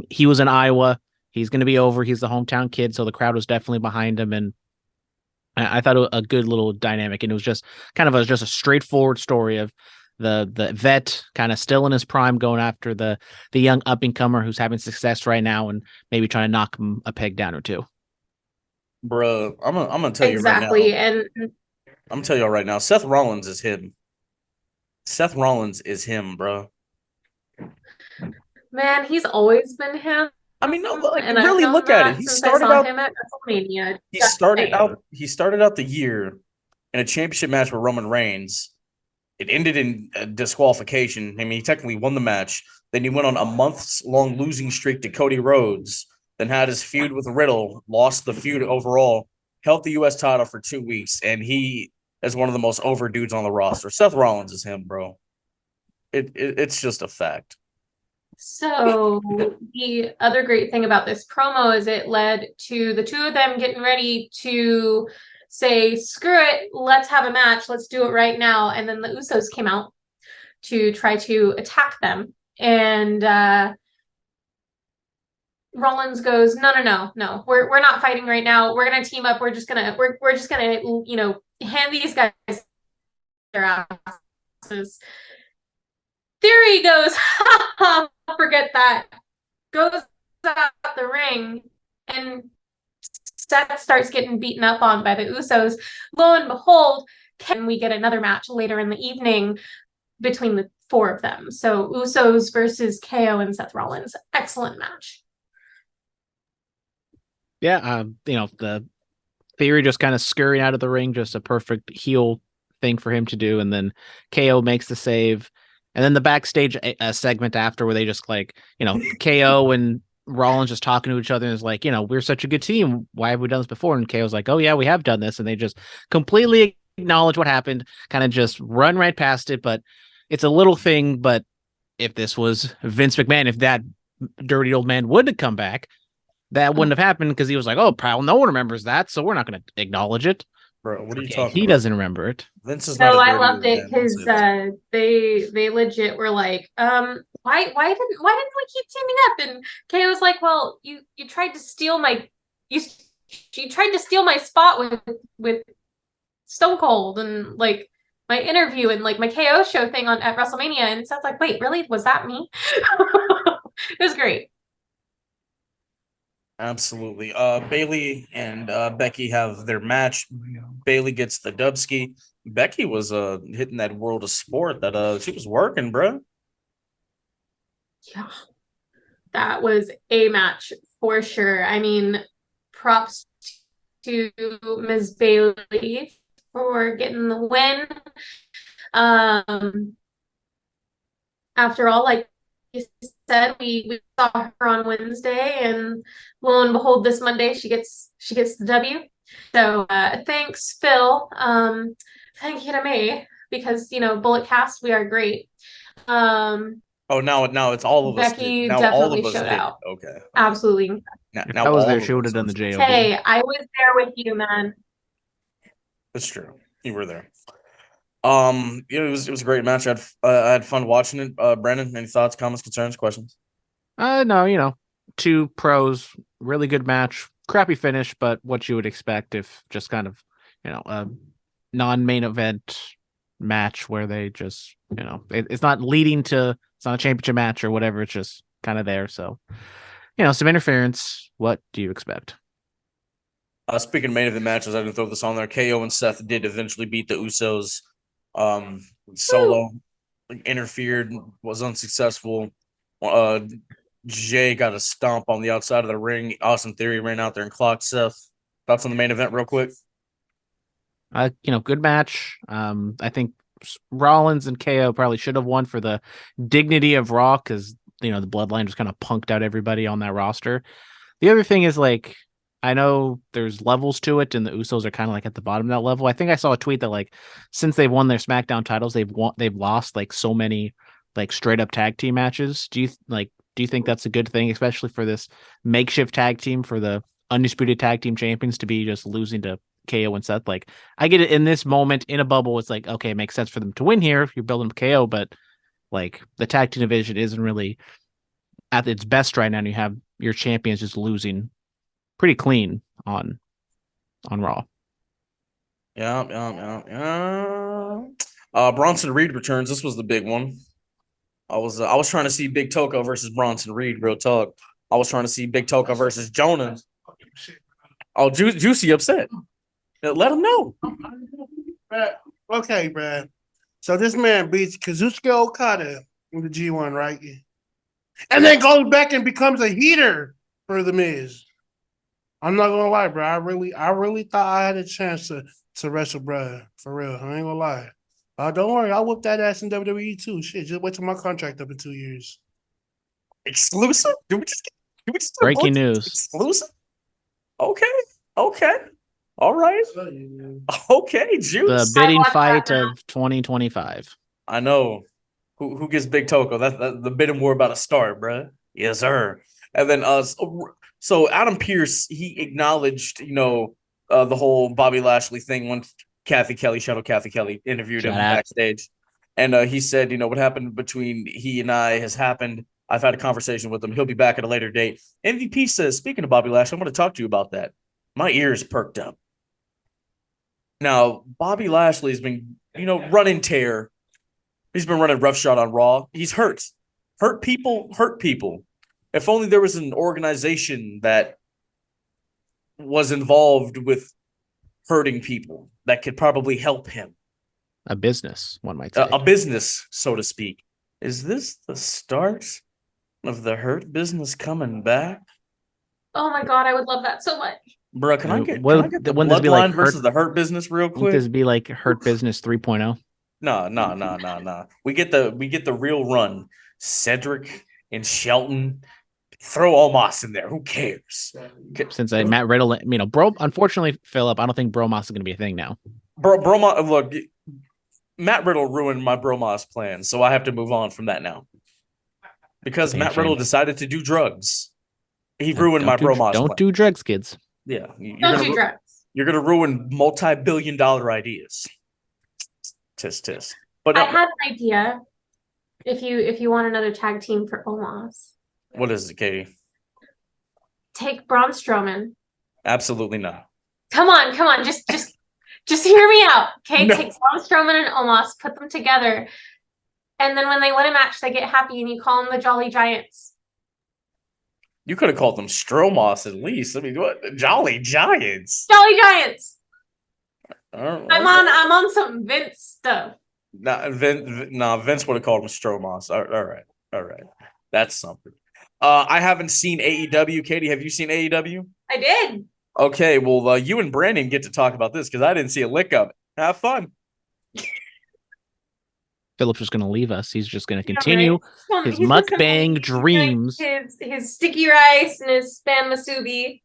[SPEAKER 5] he was in Iowa. He's going to be over. He's the hometown kid, so the crowd was definitely behind him, and I thought a good little dynamic. And it was just kind of just a straightforward story of the vet kind of still in his prime, going after the young up and comer who's having success right now, and maybe trying to knock him a peg down or two.
[SPEAKER 3] Bro, I'm gonna tell
[SPEAKER 4] exactly.
[SPEAKER 3] you right now. And I'm gonna tell y'all right now, Seth Rollins is him. Seth Rollins is him, bro.
[SPEAKER 4] Man, he's always been him.
[SPEAKER 3] I mean, no, but like
[SPEAKER 4] And I've
[SPEAKER 3] really
[SPEAKER 4] known
[SPEAKER 3] look at it.
[SPEAKER 4] that since I saw him at WrestleMania. Just saying.
[SPEAKER 3] He started out the year in a championship match with Roman Reigns. It ended in a disqualification. I mean, he technically won the match. Then he went on a months long losing streak to Cody Rhodes. Then had his feud with Riddle, lost the feud overall, held the U.S. title for 2 weeks, and he is one of the most over dudes on the roster. Seth Rollins is him, bro. It's just a fact.
[SPEAKER 4] So the other great thing about this promo is it led to the two of them getting ready to say, screw it, let's have a match, let's do it right now. And then the Usos came out to try to attack them. And Rollins goes, no, we're not fighting right now. We're gonna team up. We're just gonna hand these guys their asses. Theory goes, forget that. Goes out the ring, and Seth starts getting beaten up on by the Usos. Lo and behold, can we get another match later in the evening between the four of them? So Usos versus KO and Seth Rollins. Excellent match.
[SPEAKER 5] Yeah, the Theory just kind of scurrying out of the ring, just a perfect heel thing for him to do, and then KO makes the save. And then the backstage segment after where they just KO and Rollins just talking to each other and is like, we're such a good team. Why have we done this before? And KO's like, oh yeah, we have done this. And they just completely acknowledge what happened, kind of just run right past it. But it's a little thing. But if this was Vince McMahon, if that dirty old man would have come back, that wouldn't have happened because he was like, oh, pal, no one remembers that. So we're not going to acknowledge it.
[SPEAKER 3] Bro, what are you talking about?
[SPEAKER 5] He doesn't remember it.
[SPEAKER 3] Vince is
[SPEAKER 4] No,
[SPEAKER 3] not
[SPEAKER 4] I loved it because they legit were like, why didn't we keep teaming up? And KO's like, well, you tried to steal my you tried to steal my spot with Stone Cold and like my interview and like my KO show thing at WrestleMania. And so I was like, wait, really? Was that me? It was great.
[SPEAKER 3] Absolutely. Bailey and Becky have their match. Bailey gets the dubski. Becky was hitting that world of sport that she was working, bro.
[SPEAKER 4] Yeah. That was a match for sure. I mean, props to Ms. Bailey for getting the win. After all, like you said, we saw her on Wednesday, and lo and behold, this Monday she gets the W. So thanks, Phil. Thank you to me because Bullet Cast, we are great.
[SPEAKER 3] Now it's all of us.
[SPEAKER 4] Becky
[SPEAKER 3] Now
[SPEAKER 4] definitely
[SPEAKER 3] all of us
[SPEAKER 4] showed
[SPEAKER 3] did.
[SPEAKER 4] out.
[SPEAKER 3] Okay.
[SPEAKER 4] Absolutely.
[SPEAKER 5] If I was there, she would have done the JOB.
[SPEAKER 4] Hey, I was there with you, man.
[SPEAKER 3] That's true. You were there. It was a great match. I had fun watching it. Brandon, any thoughts, comments, concerns, questions?
[SPEAKER 5] No, two pros, really good match, crappy finish, but what you would expect if just kind of, a non-main event match where they just, it's not leading to, it's not a championship match or whatever. It's just kind of there. So, some interference. What do you expect?
[SPEAKER 3] Speaking of main event matches, I didn't throw this on there. KO and Seth did eventually beat the Usos. Solo interfered, was unsuccessful. Jay got a stomp on the outside of the ring. Austin Theory ran out there and clocked Seth. Thoughts on the main event real quick?
[SPEAKER 5] Good match. I think Rollins and KO probably should have won for the dignity of Raw because, the Bloodline just kind of punked out everybody on that roster. The other thing is I know there's levels to it, and the Usos are kind of at the bottom of that level. I think I saw a tweet that since they've won their SmackDown titles, they've lost so many straight up tag team matches. Do you think that's a good thing, especially for this makeshift tag team for the undisputed tag team champions to be just losing to KO and Seth? I get it in this moment in a bubble. It's okay, it makes sense for them to win here if you're building KO, but the tag team division isn't really at its best right now. And you have your champions just losing pretty clean on Raw.
[SPEAKER 3] Yeah. Bronson Reed returns. This was the big one. I was trying to see Big Toka versus Bronson Reed. Real talk. I was trying to see Big Toka versus Jonah. Oh, Juicy upset. Let him know.
[SPEAKER 6] Okay, Brad. So this man beats Kazuchika Okada in the G1, right? and then goes back and becomes a heater for the Miz. I'm not gonna lie, bro. I really thought I had a chance to wrestle, bro. For real, I ain't gonna lie. Don't worry, I'll whoop that ass in WWE too. Shit, just wait till my contract up in 2 years.
[SPEAKER 3] Exclusive? Did we just
[SPEAKER 5] Breaking news.
[SPEAKER 3] Exclusive? Okay. All right. Okay,
[SPEAKER 5] The
[SPEAKER 3] Juice.
[SPEAKER 5] bidding
[SPEAKER 4] watch that
[SPEAKER 5] fight
[SPEAKER 4] now.
[SPEAKER 5] of 2025.
[SPEAKER 3] I know. Who gets Big Toko? That the bidding war about to start, bruh. Yes, sir. And then so Adam Pearce, he acknowledged, the whole Bobby Lashley thing when Shadow Kathy Kelly interviewed him
[SPEAKER 5] Shout out.
[SPEAKER 3] backstage. And he said, what happened between he and I has happened. I've had a conversation with him. He'll be back at a later date. MVP says, speaking of Bobby Lashley, I want to talk to you about that. My ears perked up. Now, Bobby Lashley's been, running tear. He's been running roughshod on Raw. He's hurt. Hurt people. If only there was an organization that was involved with hurting people that could probably help him.
[SPEAKER 5] A business, one might say.
[SPEAKER 3] A business, so to speak. Is this the start of the Hurt business coming back?
[SPEAKER 4] Oh my god, I would love that so much.
[SPEAKER 3] Bro, can I get the
[SPEAKER 5] Wouldn't this be
[SPEAKER 3] Bloodline
[SPEAKER 5] like
[SPEAKER 3] versus the Hurt business real
[SPEAKER 5] Wouldn't
[SPEAKER 3] quick?
[SPEAKER 5] this be like Hurt Business 3.0?
[SPEAKER 3] No. We get the real run. Cedric and Shelton. Throw Omos in there. Who cares?
[SPEAKER 5] Since Matt Riddle, Bro, unfortunately, Philip, I don't think Bromos is going to be a thing now.
[SPEAKER 3] Bromos, look, Matt Riddle ruined my Bromos plan, so I have to move on from that now. Because Matt Riddle decided to do drugs. He ruined my Bromos plan.
[SPEAKER 5] Don't do drugs, kids.
[SPEAKER 3] Yeah.
[SPEAKER 4] Don't do drugs.
[SPEAKER 3] You're going to ruin multi-billion-dollar ideas. Tis. But
[SPEAKER 4] I had an idea. If you want another tag team for Omos,
[SPEAKER 3] what is it, Katie?
[SPEAKER 4] take Braun Strowman.
[SPEAKER 3] Absolutely not.
[SPEAKER 4] Come on, just hear me out, okay?
[SPEAKER 3] No.
[SPEAKER 4] Take Braun Strowman and Omos, put them together, and then when they win a match, they get happy, and you call them the Jolly Giants.
[SPEAKER 3] You could have called them Stromos at least. I mean, what? Jolly Giants.
[SPEAKER 4] Jolly Giants.
[SPEAKER 3] I'm
[SPEAKER 4] I'm on some Vince stuff.
[SPEAKER 3] Vince would have called him Stromos. All right. That's something. I haven't seen AEW. Katie, have you seen AEW?
[SPEAKER 4] I did.
[SPEAKER 3] Okay, well, you and Brandon get to talk about this because I didn't see a lick of it. Have fun.
[SPEAKER 5] Philip's just going to leave us. He's just going to continue his
[SPEAKER 4] He's just gonna
[SPEAKER 5] mukbang
[SPEAKER 4] eat,
[SPEAKER 5] dreams.
[SPEAKER 4] His sticky rice and his spam masubi.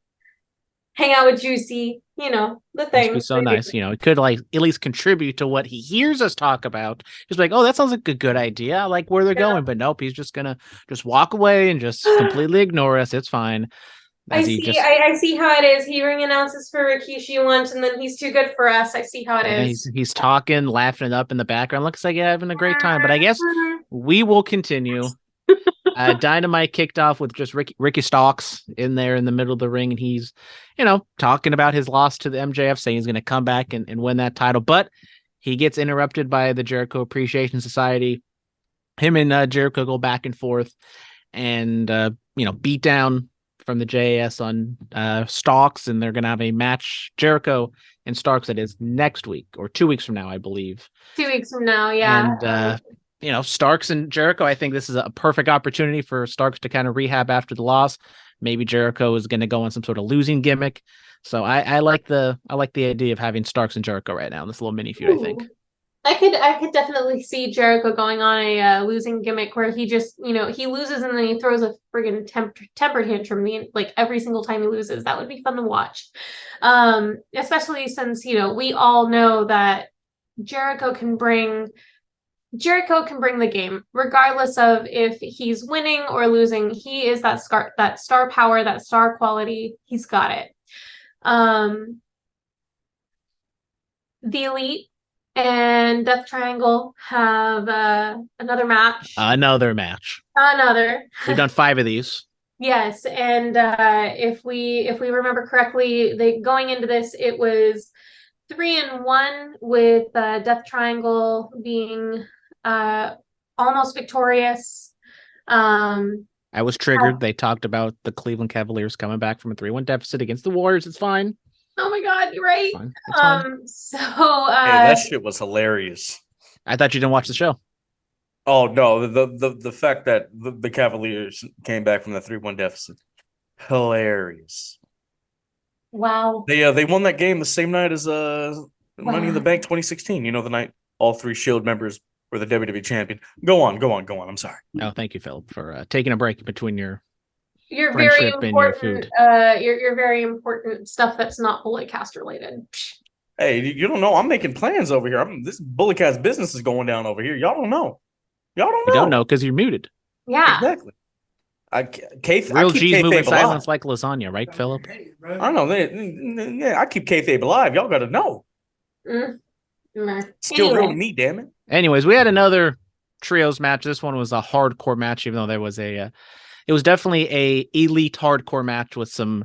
[SPEAKER 4] Hang out with Juicy. The
[SPEAKER 5] Must
[SPEAKER 4] thing.
[SPEAKER 5] be so nice. It could at least contribute to what he hears us talk about. Just like, oh, that sounds like a good idea. I like where they're going, but nope, he's just gonna just walk away and just completely ignore us. It's fine.
[SPEAKER 4] I see how it is. He ring announces for Rikishi once, and then he's too good for us. I see how it is.
[SPEAKER 5] He's talking, laughing it up in the background. Looks like you're having a great time. But I guess we will continue. Dynamite kicked off with just Ricky Starks in there in the middle of the ring, and he's, talking about his loss to the MJF, saying he's going to come back and win that title. But he gets interrupted by the Jericho Appreciation Society. Him and Jericho go back and forth, and beat down from the JAS on Starks, and they're going to have a match, Jericho and Starks, that is next week or 2 weeks from now, I believe.
[SPEAKER 4] 2 weeks from now, yeah.
[SPEAKER 5] And Starks and Jericho, I think this is a perfect opportunity for Starks to kind of rehab after the loss. Maybe Jericho is going to go on some sort of losing gimmick. So I like the idea of having Starks and Jericho right now in this little mini feud. I think
[SPEAKER 4] I could definitely see Jericho going on a losing gimmick where he just he loses and then he throws a friggin' temper tantrum like every single time he loses. That would be fun to watch, especially since we all know that Jericho can bring the game, regardless of if he's winning or losing. He is that star power, that star quality. He's got it. The Elite and Death Triangle have another match.
[SPEAKER 5] We've done 5 of these.
[SPEAKER 4] Yes, and if we remember correctly, going into this, it was 3-1 with Death Triangle being almost victorious.
[SPEAKER 5] I was triggered. They talked about the Cleveland Cavaliers coming back from a 3-1 deficit against the Warriors. It's fine.
[SPEAKER 4] Oh my God, you're right.
[SPEAKER 5] It's fine.
[SPEAKER 4] So
[SPEAKER 3] hey, that shit was hilarious.
[SPEAKER 5] I thought you didn't watch the show.
[SPEAKER 3] Oh no, the fact that the Cavaliers came back from the 3-1 deficit, hilarious.
[SPEAKER 4] Wow.
[SPEAKER 3] They won that game the same night as Money in the
[SPEAKER 4] Wow.
[SPEAKER 3] Bank 2016. You know, the night all three Shield members were the WWE champion. Go on. I'm sorry.
[SPEAKER 5] Oh, thank you, Philip, for taking a break between your
[SPEAKER 4] You're very
[SPEAKER 5] friendship and your
[SPEAKER 4] important.
[SPEAKER 5] food.
[SPEAKER 4] You're very important stuff that's not Bullet Cast related.
[SPEAKER 3] Hey, you don't know. I'm making plans over here. This Bulletcast business is going down over here. Y'all don't know. Y'all don't
[SPEAKER 5] You
[SPEAKER 3] know.
[SPEAKER 5] don't know because you're muted.
[SPEAKER 4] Yeah.
[SPEAKER 3] Exactly. I
[SPEAKER 5] Real
[SPEAKER 3] keep
[SPEAKER 5] G's moving
[SPEAKER 3] kayfabe alive.
[SPEAKER 5] silence like lasagna, right, Philip?
[SPEAKER 3] I don't know. Yeah, I keep kayfabe alive. Y'all got to know.
[SPEAKER 4] Mm.
[SPEAKER 3] Still real to
[SPEAKER 4] Anyway.
[SPEAKER 3] me, damn it.
[SPEAKER 5] Anyways, we had another trios match. This one was a hardcore match, even though there was it was definitely a elite hardcore match with some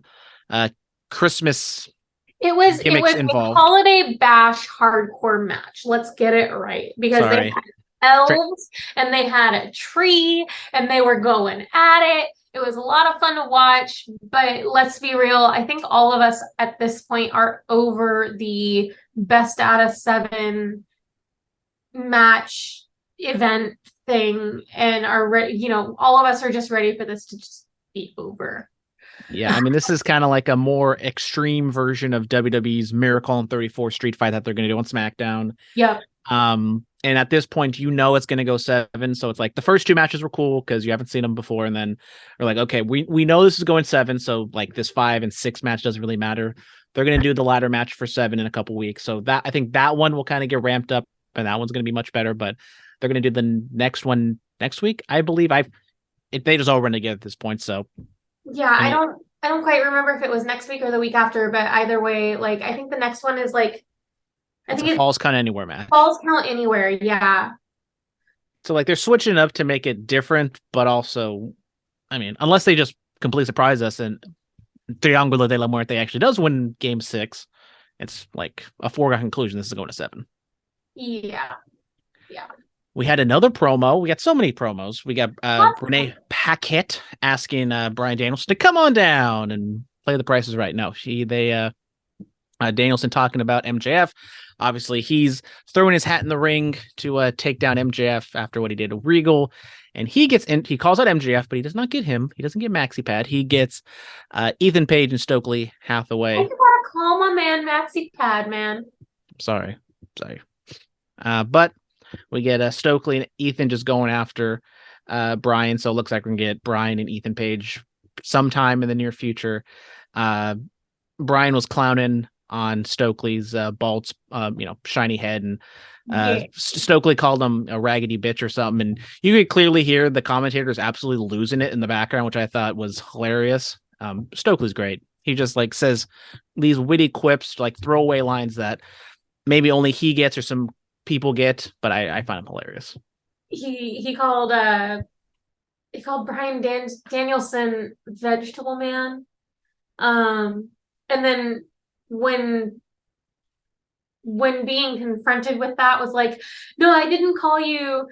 [SPEAKER 5] Christmas
[SPEAKER 4] It was
[SPEAKER 5] gimmicks
[SPEAKER 4] a
[SPEAKER 5] involved.
[SPEAKER 4] holiday bash hardcore match. Let's get it right, because they
[SPEAKER 5] Sorry.
[SPEAKER 4] had elves and they had a tree and they were going at it. It was a lot of fun to watch, but let's be real. I think all of us at this point are over the best out of 7 match event thing and are ready. You know, all of us are just ready for this to just be over.
[SPEAKER 5] Yeah, I mean, this is kind of like a more extreme version of WWE's Miracle on 34 Street Fight that they're going to do on SmackDown.
[SPEAKER 4] Yep.
[SPEAKER 5] And at this point, you know it's going to go 7. So it's like the first 2 matches were cool because you haven't seen them before, and then we're like, okay, we know this is going 7, so like this 5 and 6 match doesn't really matter. They're going to do the ladder match for 7 in a couple weeks, so that I think that one will kind of get ramped up, and that one's going to be much better. But they're going to do the next one next week, I believe. They just all run together at this point, so.
[SPEAKER 4] Yeah, I don't quite remember if it was next week or the week after, but either way, like I think the next one is like I think
[SPEAKER 5] It's a Falls Count Anywhere match.
[SPEAKER 4] Falls Count Anywhere, yeah.
[SPEAKER 5] So like they're switching up to make it different, but also, I mean, unless they just completely surprise us and Triangulo de la Muerte actually does win game 6, it's like a foregone conclusion this is going to 7.
[SPEAKER 4] Yeah. Yeah.
[SPEAKER 5] We had another promo. We got so many promos. We got Renee Paquette asking Brian Danielson to come on down and play the prices right. No, Danielson talking about MJF. Obviously, he's throwing his hat in the ring to take down MJF after what he did to Regal. And he gets in, he calls out MJF, but he does not get him. He doesn't get Maxi Pad. He gets Ethan Page and Stokely Hathaway.
[SPEAKER 4] I gotta call my man Maxi Pad, man.
[SPEAKER 5] Sorry. But we get Stokely and Ethan just going after Brian. So it looks like we're going to get Brian and Ethan Page sometime in the near future. Brian was clowning on Stokely's bald, shiny head, and Stokely called him a raggedy bitch or something. And you could clearly hear the commentators absolutely losing it in the background, which I thought was hilarious. Stokely's great. He just like says these witty quips, like throwaway lines that maybe only he gets or some people get, but I find him hilarious.
[SPEAKER 4] He called Brian Danielson vegetable man. And then when being confronted with that was like, no, I didn't call you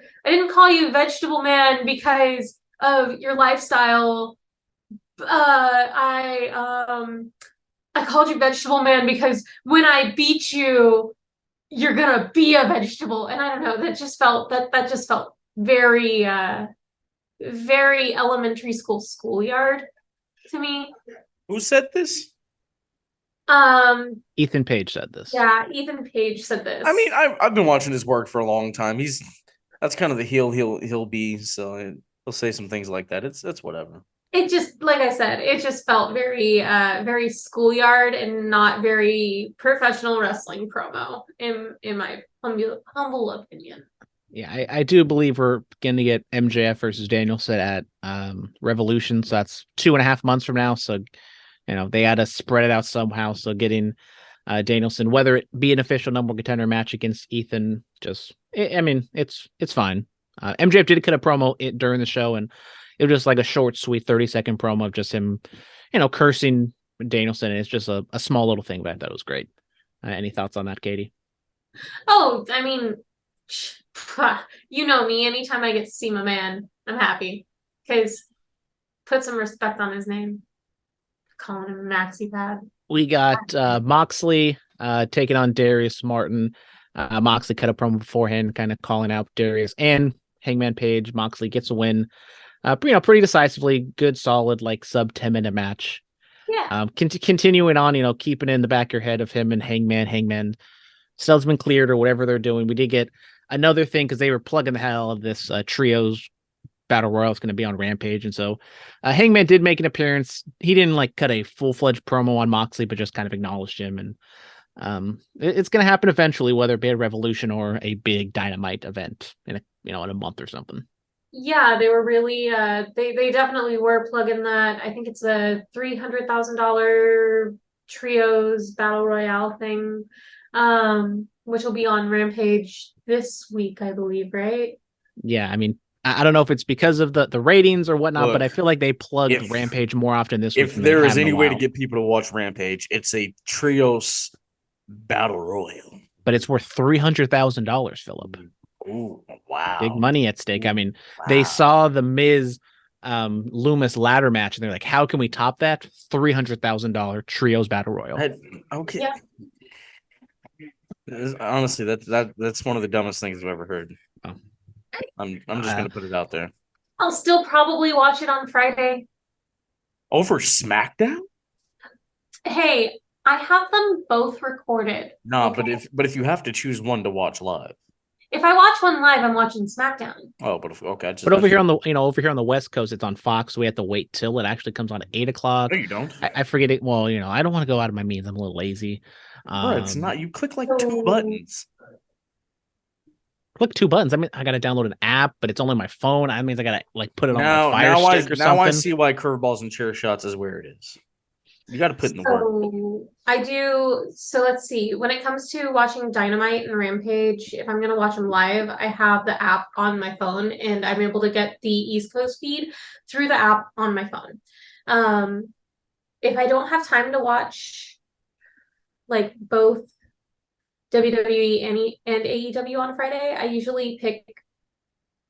[SPEAKER 4] vegetable man because of your lifestyle. I called you vegetable man because when I beat you, you're gonna be a vegetable. And I don't know, that just felt very very elementary school schoolyard to me.
[SPEAKER 3] Who said this?
[SPEAKER 5] Ethan Page said this.
[SPEAKER 4] Yeah, Ethan Page said this.
[SPEAKER 3] I mean, I've been watching his work for a long time. That's kind of the heel he'll be. So he'll say some things like that. It's whatever.
[SPEAKER 4] It just, like I said, it just felt very very schoolyard and not very professional wrestling promo in my humble opinion.
[SPEAKER 5] Yeah, I do believe we're going to get MJF versus Danielson at Revolution. So that's 2.5 months from now. So, they had to spread it out somehow. So getting Danielson, whether it be an official number 1 contender match against Ethan, it's fine. MJF did cut a promo during the show, and it was just like a short, sweet 30-second promo of just him, cursing Danielson. It's just a small little thing, but I thought it was great. Any thoughts on that, Katie?
[SPEAKER 4] Oh, I mean, you know me. Anytime I get to see my man, I'm happy. Because put some respect on his name. Calling him Maxi Pad.
[SPEAKER 5] We got Moxley taking on Darius Martin. Moxley cut a promo beforehand, kind of calling out Darius. And Hangman Page, Moxley gets a win. Pretty decisively, good, solid, like sub 10-minute match.
[SPEAKER 4] Yeah.
[SPEAKER 5] Continuing on, keeping it in the back of your head of him and Hangman. Hangman still has been cleared or whatever they're doing. We did get another thing because they were plugging the hell of this trios battle royal is going to be on Rampage, and so Hangman did make an appearance. He didn't like cut a full-fledged promo on Moxley, but just kind of acknowledged him. And it's going to happen eventually, whether it be a Revolution or a big Dynamite event in a month or something.
[SPEAKER 4] Yeah, they were really they definitely were plugging that. I think it's a $300,000 trios battle royale thing, which will be on Rampage this week, I believe, right?
[SPEAKER 5] Yeah, I mean, I don't know if it's because of the ratings or whatnot, but I feel like they plugged Rampage more often this week.
[SPEAKER 3] If there is any way to get people to watch Rampage, it's a trios battle royal.
[SPEAKER 5] But it's worth $300,000, Philip.
[SPEAKER 3] Ooh, wow.
[SPEAKER 5] Big money at stake. I mean, they saw the Miz Loomis ladder match and they're like, how can we top that? $300,000 trios battle royal.
[SPEAKER 3] Okay.
[SPEAKER 4] Yeah.
[SPEAKER 3] Honestly, that's one of the dumbest things I've ever heard. Oh. I'm just gonna put it out there.
[SPEAKER 4] I'll still probably watch it on Friday.
[SPEAKER 3] Over SmackDown?
[SPEAKER 4] Hey, I have them both recorded.
[SPEAKER 3] No, okay. but if you have to choose one to watch live.
[SPEAKER 4] If I watch one live, I'm watching SmackDown.
[SPEAKER 3] Oh, but okay.
[SPEAKER 5] But over here on the West Coast, it's on Fox. So we have to wait till it actually comes on at 8:00.
[SPEAKER 3] No, you don't.
[SPEAKER 5] I forget it. Well, I don't want to go out of my means. I'm a little lazy.
[SPEAKER 3] It's not. You click like 2 buttons.
[SPEAKER 5] Click 2 buttons. I mean, I gotta download an app, but it's only my phone. That means I gotta put it on my Fire Stick or something.
[SPEAKER 3] Now I see why Curveballs and Chair Shots is where it is. You got to put in the work.
[SPEAKER 4] I do. So let's see. When it comes to watching Dynamite and Rampage, if I'm going to watch them live, I have the app on my phone and I'm able to get the East Coast feed through the app on my phone. If I don't have time to watch like both WWE and AEW on Friday, I usually pick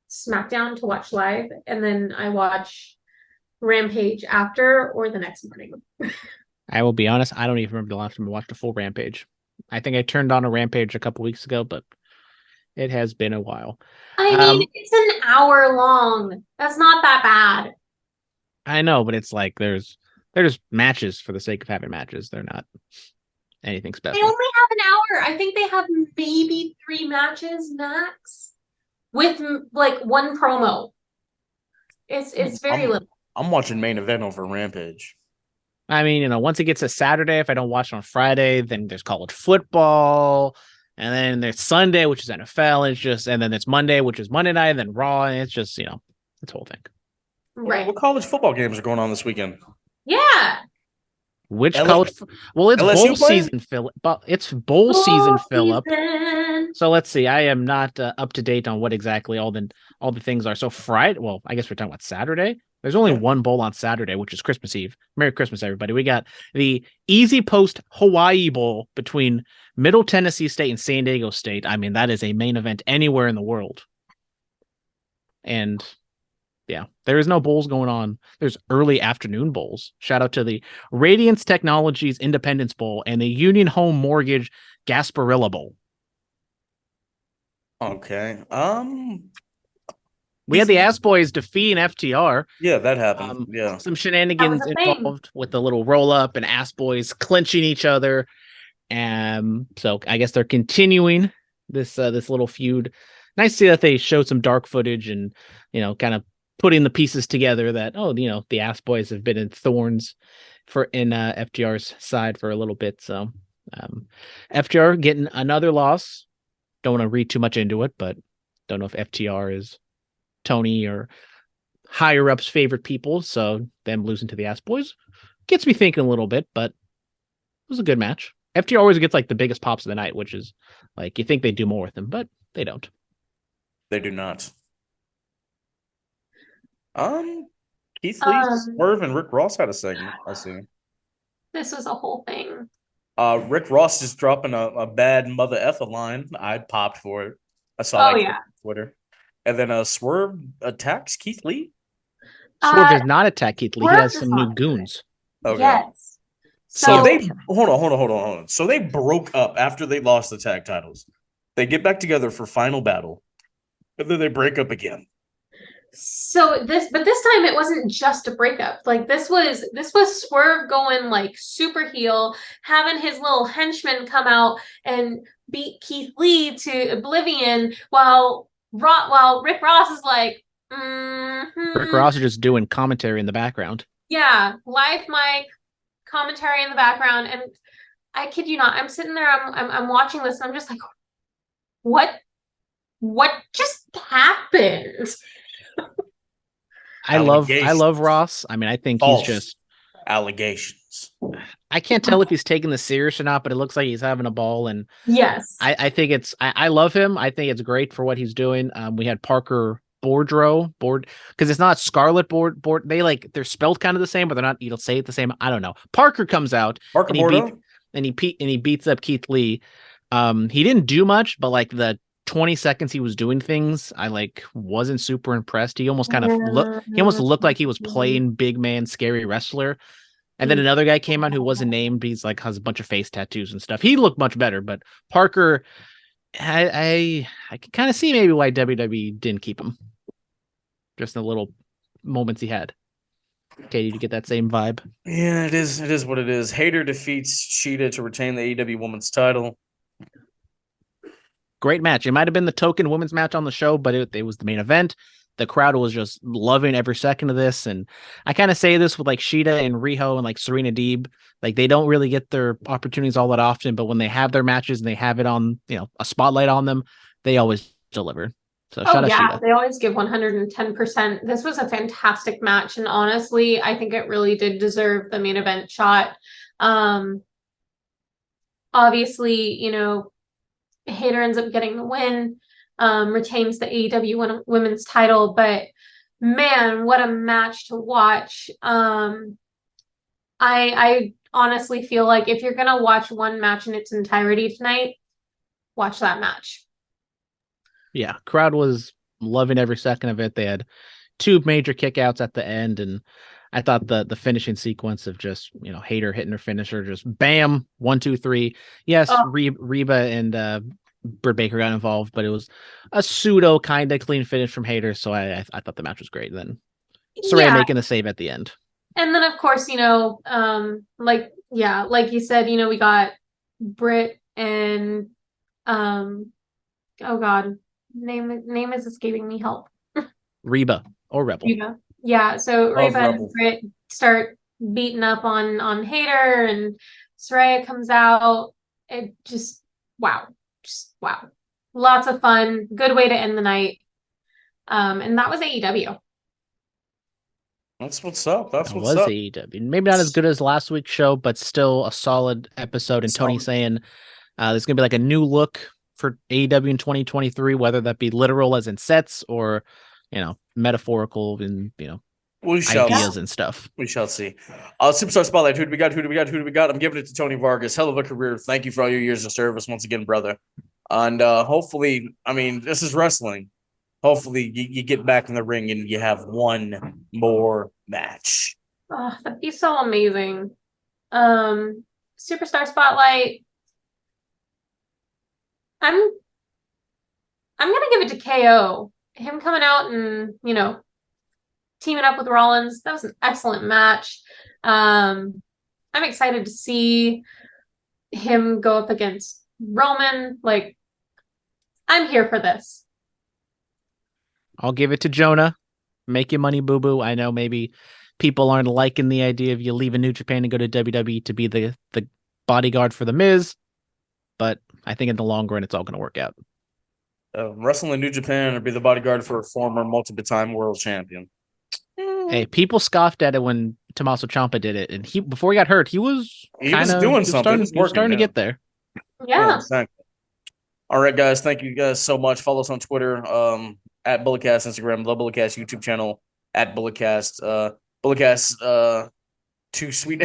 [SPEAKER 4] SmackDown to watch live and then I watch Rampage after or the next morning.
[SPEAKER 5] I will be honest, I don't even remember the last time I watched a full Rampage. I think I turned on a Rampage a couple weeks ago, but it has been a while.
[SPEAKER 4] I mean, it's an hour long. That's not that bad.
[SPEAKER 5] I know, but it's like there's matches for the sake of having matches. They're not anything special.
[SPEAKER 4] They only have an hour. I think they have maybe 3 matches max with like 1 promo. It's very little.
[SPEAKER 3] I'm watching main event over Rampage.
[SPEAKER 5] I mean, once it gets to Saturday, if I don't watch it on Friday, then there's college football, and then there's Sunday, which is NFL, and then it's Monday, which is Monday night, and then Raw, and it's just, this whole thing.
[SPEAKER 4] Right.
[SPEAKER 3] What college football games are going on this weekend?
[SPEAKER 4] Yeah.
[SPEAKER 5] Which college? Well, it's
[SPEAKER 3] LSU
[SPEAKER 5] bowl season, Philip. But it's bowl season, Philip. So let's see. I am not up to date on what exactly all the things are. So Friday. Well, I guess we're talking about Saturday. There's only one bowl on Saturday, which is Christmas Eve. Merry Christmas, everybody. We got the Easy Post Hawaii Bowl between Middle Tennessee State and San Diego State. I mean, that is a main event anywhere in the world. And yeah, there is no bowls going on. There's early afternoon bowls. Shout out to the Radiance Technologies Independence Bowl and the Union Home Mortgage Gasparilla Bowl.
[SPEAKER 3] Okay.
[SPEAKER 5] We had the Ass Boys defeating FTR.
[SPEAKER 3] Yeah, that happened. Yeah.
[SPEAKER 5] Some shenanigans involved with the little roll up and Ass Boys clinching each other. So I guess they're continuing this little feud. Nice to see that they showed some dark footage and, kind of putting the pieces together that, the Ass Boys have been in thorns in FTR's side for a little bit. So FTR getting another loss. Don't want to read too much into it, but don't know if FTR is Tony or higher ups favorite people. So them losing to the Ass Boys gets me thinking a little bit, but it was a good match. FTR always gets like the biggest pops of the night, which is like you think they do more with them, but they don't.
[SPEAKER 3] They do not. Keith Lee, Swerve, and Rick Ross had a segment. I see.
[SPEAKER 4] This was a whole thing.
[SPEAKER 3] Rick Ross is dropping a bad mother effer line. I popped for it. I saw that on Twitter. And then Swerve attacks Keith Lee.
[SPEAKER 5] Swerve does not attack Keith Lee. He has some new goons.
[SPEAKER 3] Okay.
[SPEAKER 4] Yes.
[SPEAKER 3] So they hold on. So they broke up after they lost the tag titles. They get back together for Final Battle. And then they break up again.
[SPEAKER 4] So this time it wasn't just a breakup. Like this was Swerve going like super heel, having his little henchman come out and beat Keith Lee to oblivion while Rick Ross is like,
[SPEAKER 5] Rick Ross is just doing commentary in the background.
[SPEAKER 4] yeah, live mic commentary in the background, and I kid you not, I'm sitting there, I'm watching this, and I'm just like, what just happened?
[SPEAKER 5] I love Ross. I mean, I think
[SPEAKER 3] False
[SPEAKER 5] he's just
[SPEAKER 3] allegations.
[SPEAKER 5] I can't tell if he's taking this serious or not, but it looks like he's having a ball, and
[SPEAKER 4] Yes,
[SPEAKER 5] I think I love him. I think it's great for what he's doing. We had Parker Boudreaux because it's not Scarlet Board. They're spelled kind of the same, but they're not. You don't say it the same. I don't know. Parker comes out
[SPEAKER 3] Parker Boudreaux,
[SPEAKER 5] and he beats up Keith Lee. He didn't do much, but like the 20 seconds he was doing things, I like wasn't super impressed. He almost kind of looked like he was playing big man scary wrestler. And then another guy came out who wasn't named. He's like has a bunch of face tattoos and stuff. He looked much better, but Parker, I can kind of see maybe why WWE didn't keep him. Just the little moments he had. Okay, did you get that same vibe?
[SPEAKER 3] Yeah, it is what it is. Hayter defeats Sheeta to retain the AEW Women's title.
[SPEAKER 5] Great match. It might have been the token women's match on the show, but it was the main event. The crowd was just loving every second of this. And I kind of say this with like Sheeta and Riho and like Serena Deeb. Like they don't really get their opportunities all that often, but when they have their matches and they have it on, a spotlight on them, they always deliver. So shout out Sheeta.
[SPEAKER 4] They always give 110%. This was a fantastic match. And honestly, I think it really did deserve the main event shot. Obviously, Hayter ends up getting the win, retains the AEW women's title, but man, what a match to watch. I honestly feel like if you're gonna watch one match in its entirety tonight, watch that match.
[SPEAKER 5] Yeah, crowd was loving every second of it. They had two major kickouts at the end, and I thought the finishing sequence of just Hayter hitting her finisher, just bam, 1, 2, 3. Yes, Reba and Britt Baker got involved, but it was a pseudo kind of clean finish from Hayter. So I thought the match was great. Then Saraya making the save at the end,
[SPEAKER 4] and then of course like you said, we got Britt and oh god, name is escaping me. Help.
[SPEAKER 5] Reba or Rebel.
[SPEAKER 4] Reba. Yeah, so Reba and Britt start beating up on Hayter, and Saraya comes out. It just wow. Lots of fun. Good way to end the night. And that was AEW.
[SPEAKER 3] That's what's up. That
[SPEAKER 5] was AEW. Maybe not as good as last week's show, but still a solid episode. And Tony saying there's gonna be like a new look for AEW in 2023, whether that be literal as in sets or metaphorical in ideas and stuff.
[SPEAKER 3] We shall see. Superstar Spotlight. Who do we got? I'm giving it to Tony Vargas. Hell of a career. Thank you for all your years of service once again, brother. And hopefully, this is wrestling. Hopefully you get back in the ring and you have one more match.
[SPEAKER 4] Oh, that'd be so amazing. Superstar Spotlight. I'm gonna give it to KO. Him coming out and teaming up with Rollins. That was an excellent match. I'm excited to see him go up against Roman. Like, I'm here for this.
[SPEAKER 5] I'll give it to Jonah. Make your money, boo-boo. I know maybe people aren't liking the idea of you leaving New Japan and go to WWE to be the bodyguard for The Miz, but I think in the long run, it's all going to work out.
[SPEAKER 3] Wrestling in New Japan or be the bodyguard for a former multiple-time world champion.
[SPEAKER 5] Hey, people scoffed at it when Tommaso Ciampa did it, and before he got hurt, he was
[SPEAKER 3] doing something.
[SPEAKER 5] Starting to get there.
[SPEAKER 4] Yeah.
[SPEAKER 3] Exactly. All right, guys. Thank you guys so much. Follow us on Twitter, at Bulletcast, Instagram, the Bulletcast YouTube channel, at Bulletcast, Bulletcast 2 sweet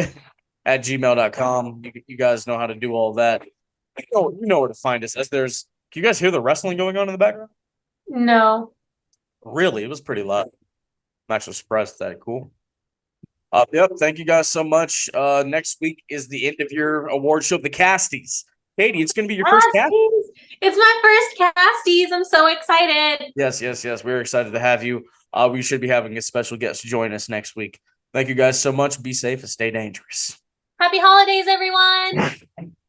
[SPEAKER 3] at gmail.com. You guys know how to do all that. You know where to find us. Can you guys hear the wrestling going on in the background?
[SPEAKER 4] No.
[SPEAKER 3] Really? It was pretty loud. I'm actually surprised at that. Cool. Yep. Thank you guys so much. Next week is the end of your award show, the Casties. Katie, it's going to be your first cast.
[SPEAKER 4] It's my first casties. I'm so excited.
[SPEAKER 3] Yes. We're excited to have you. We should be having a special guest join us next week. Thank you guys so much. Be safe and stay dangerous.
[SPEAKER 4] Happy holidays, everyone.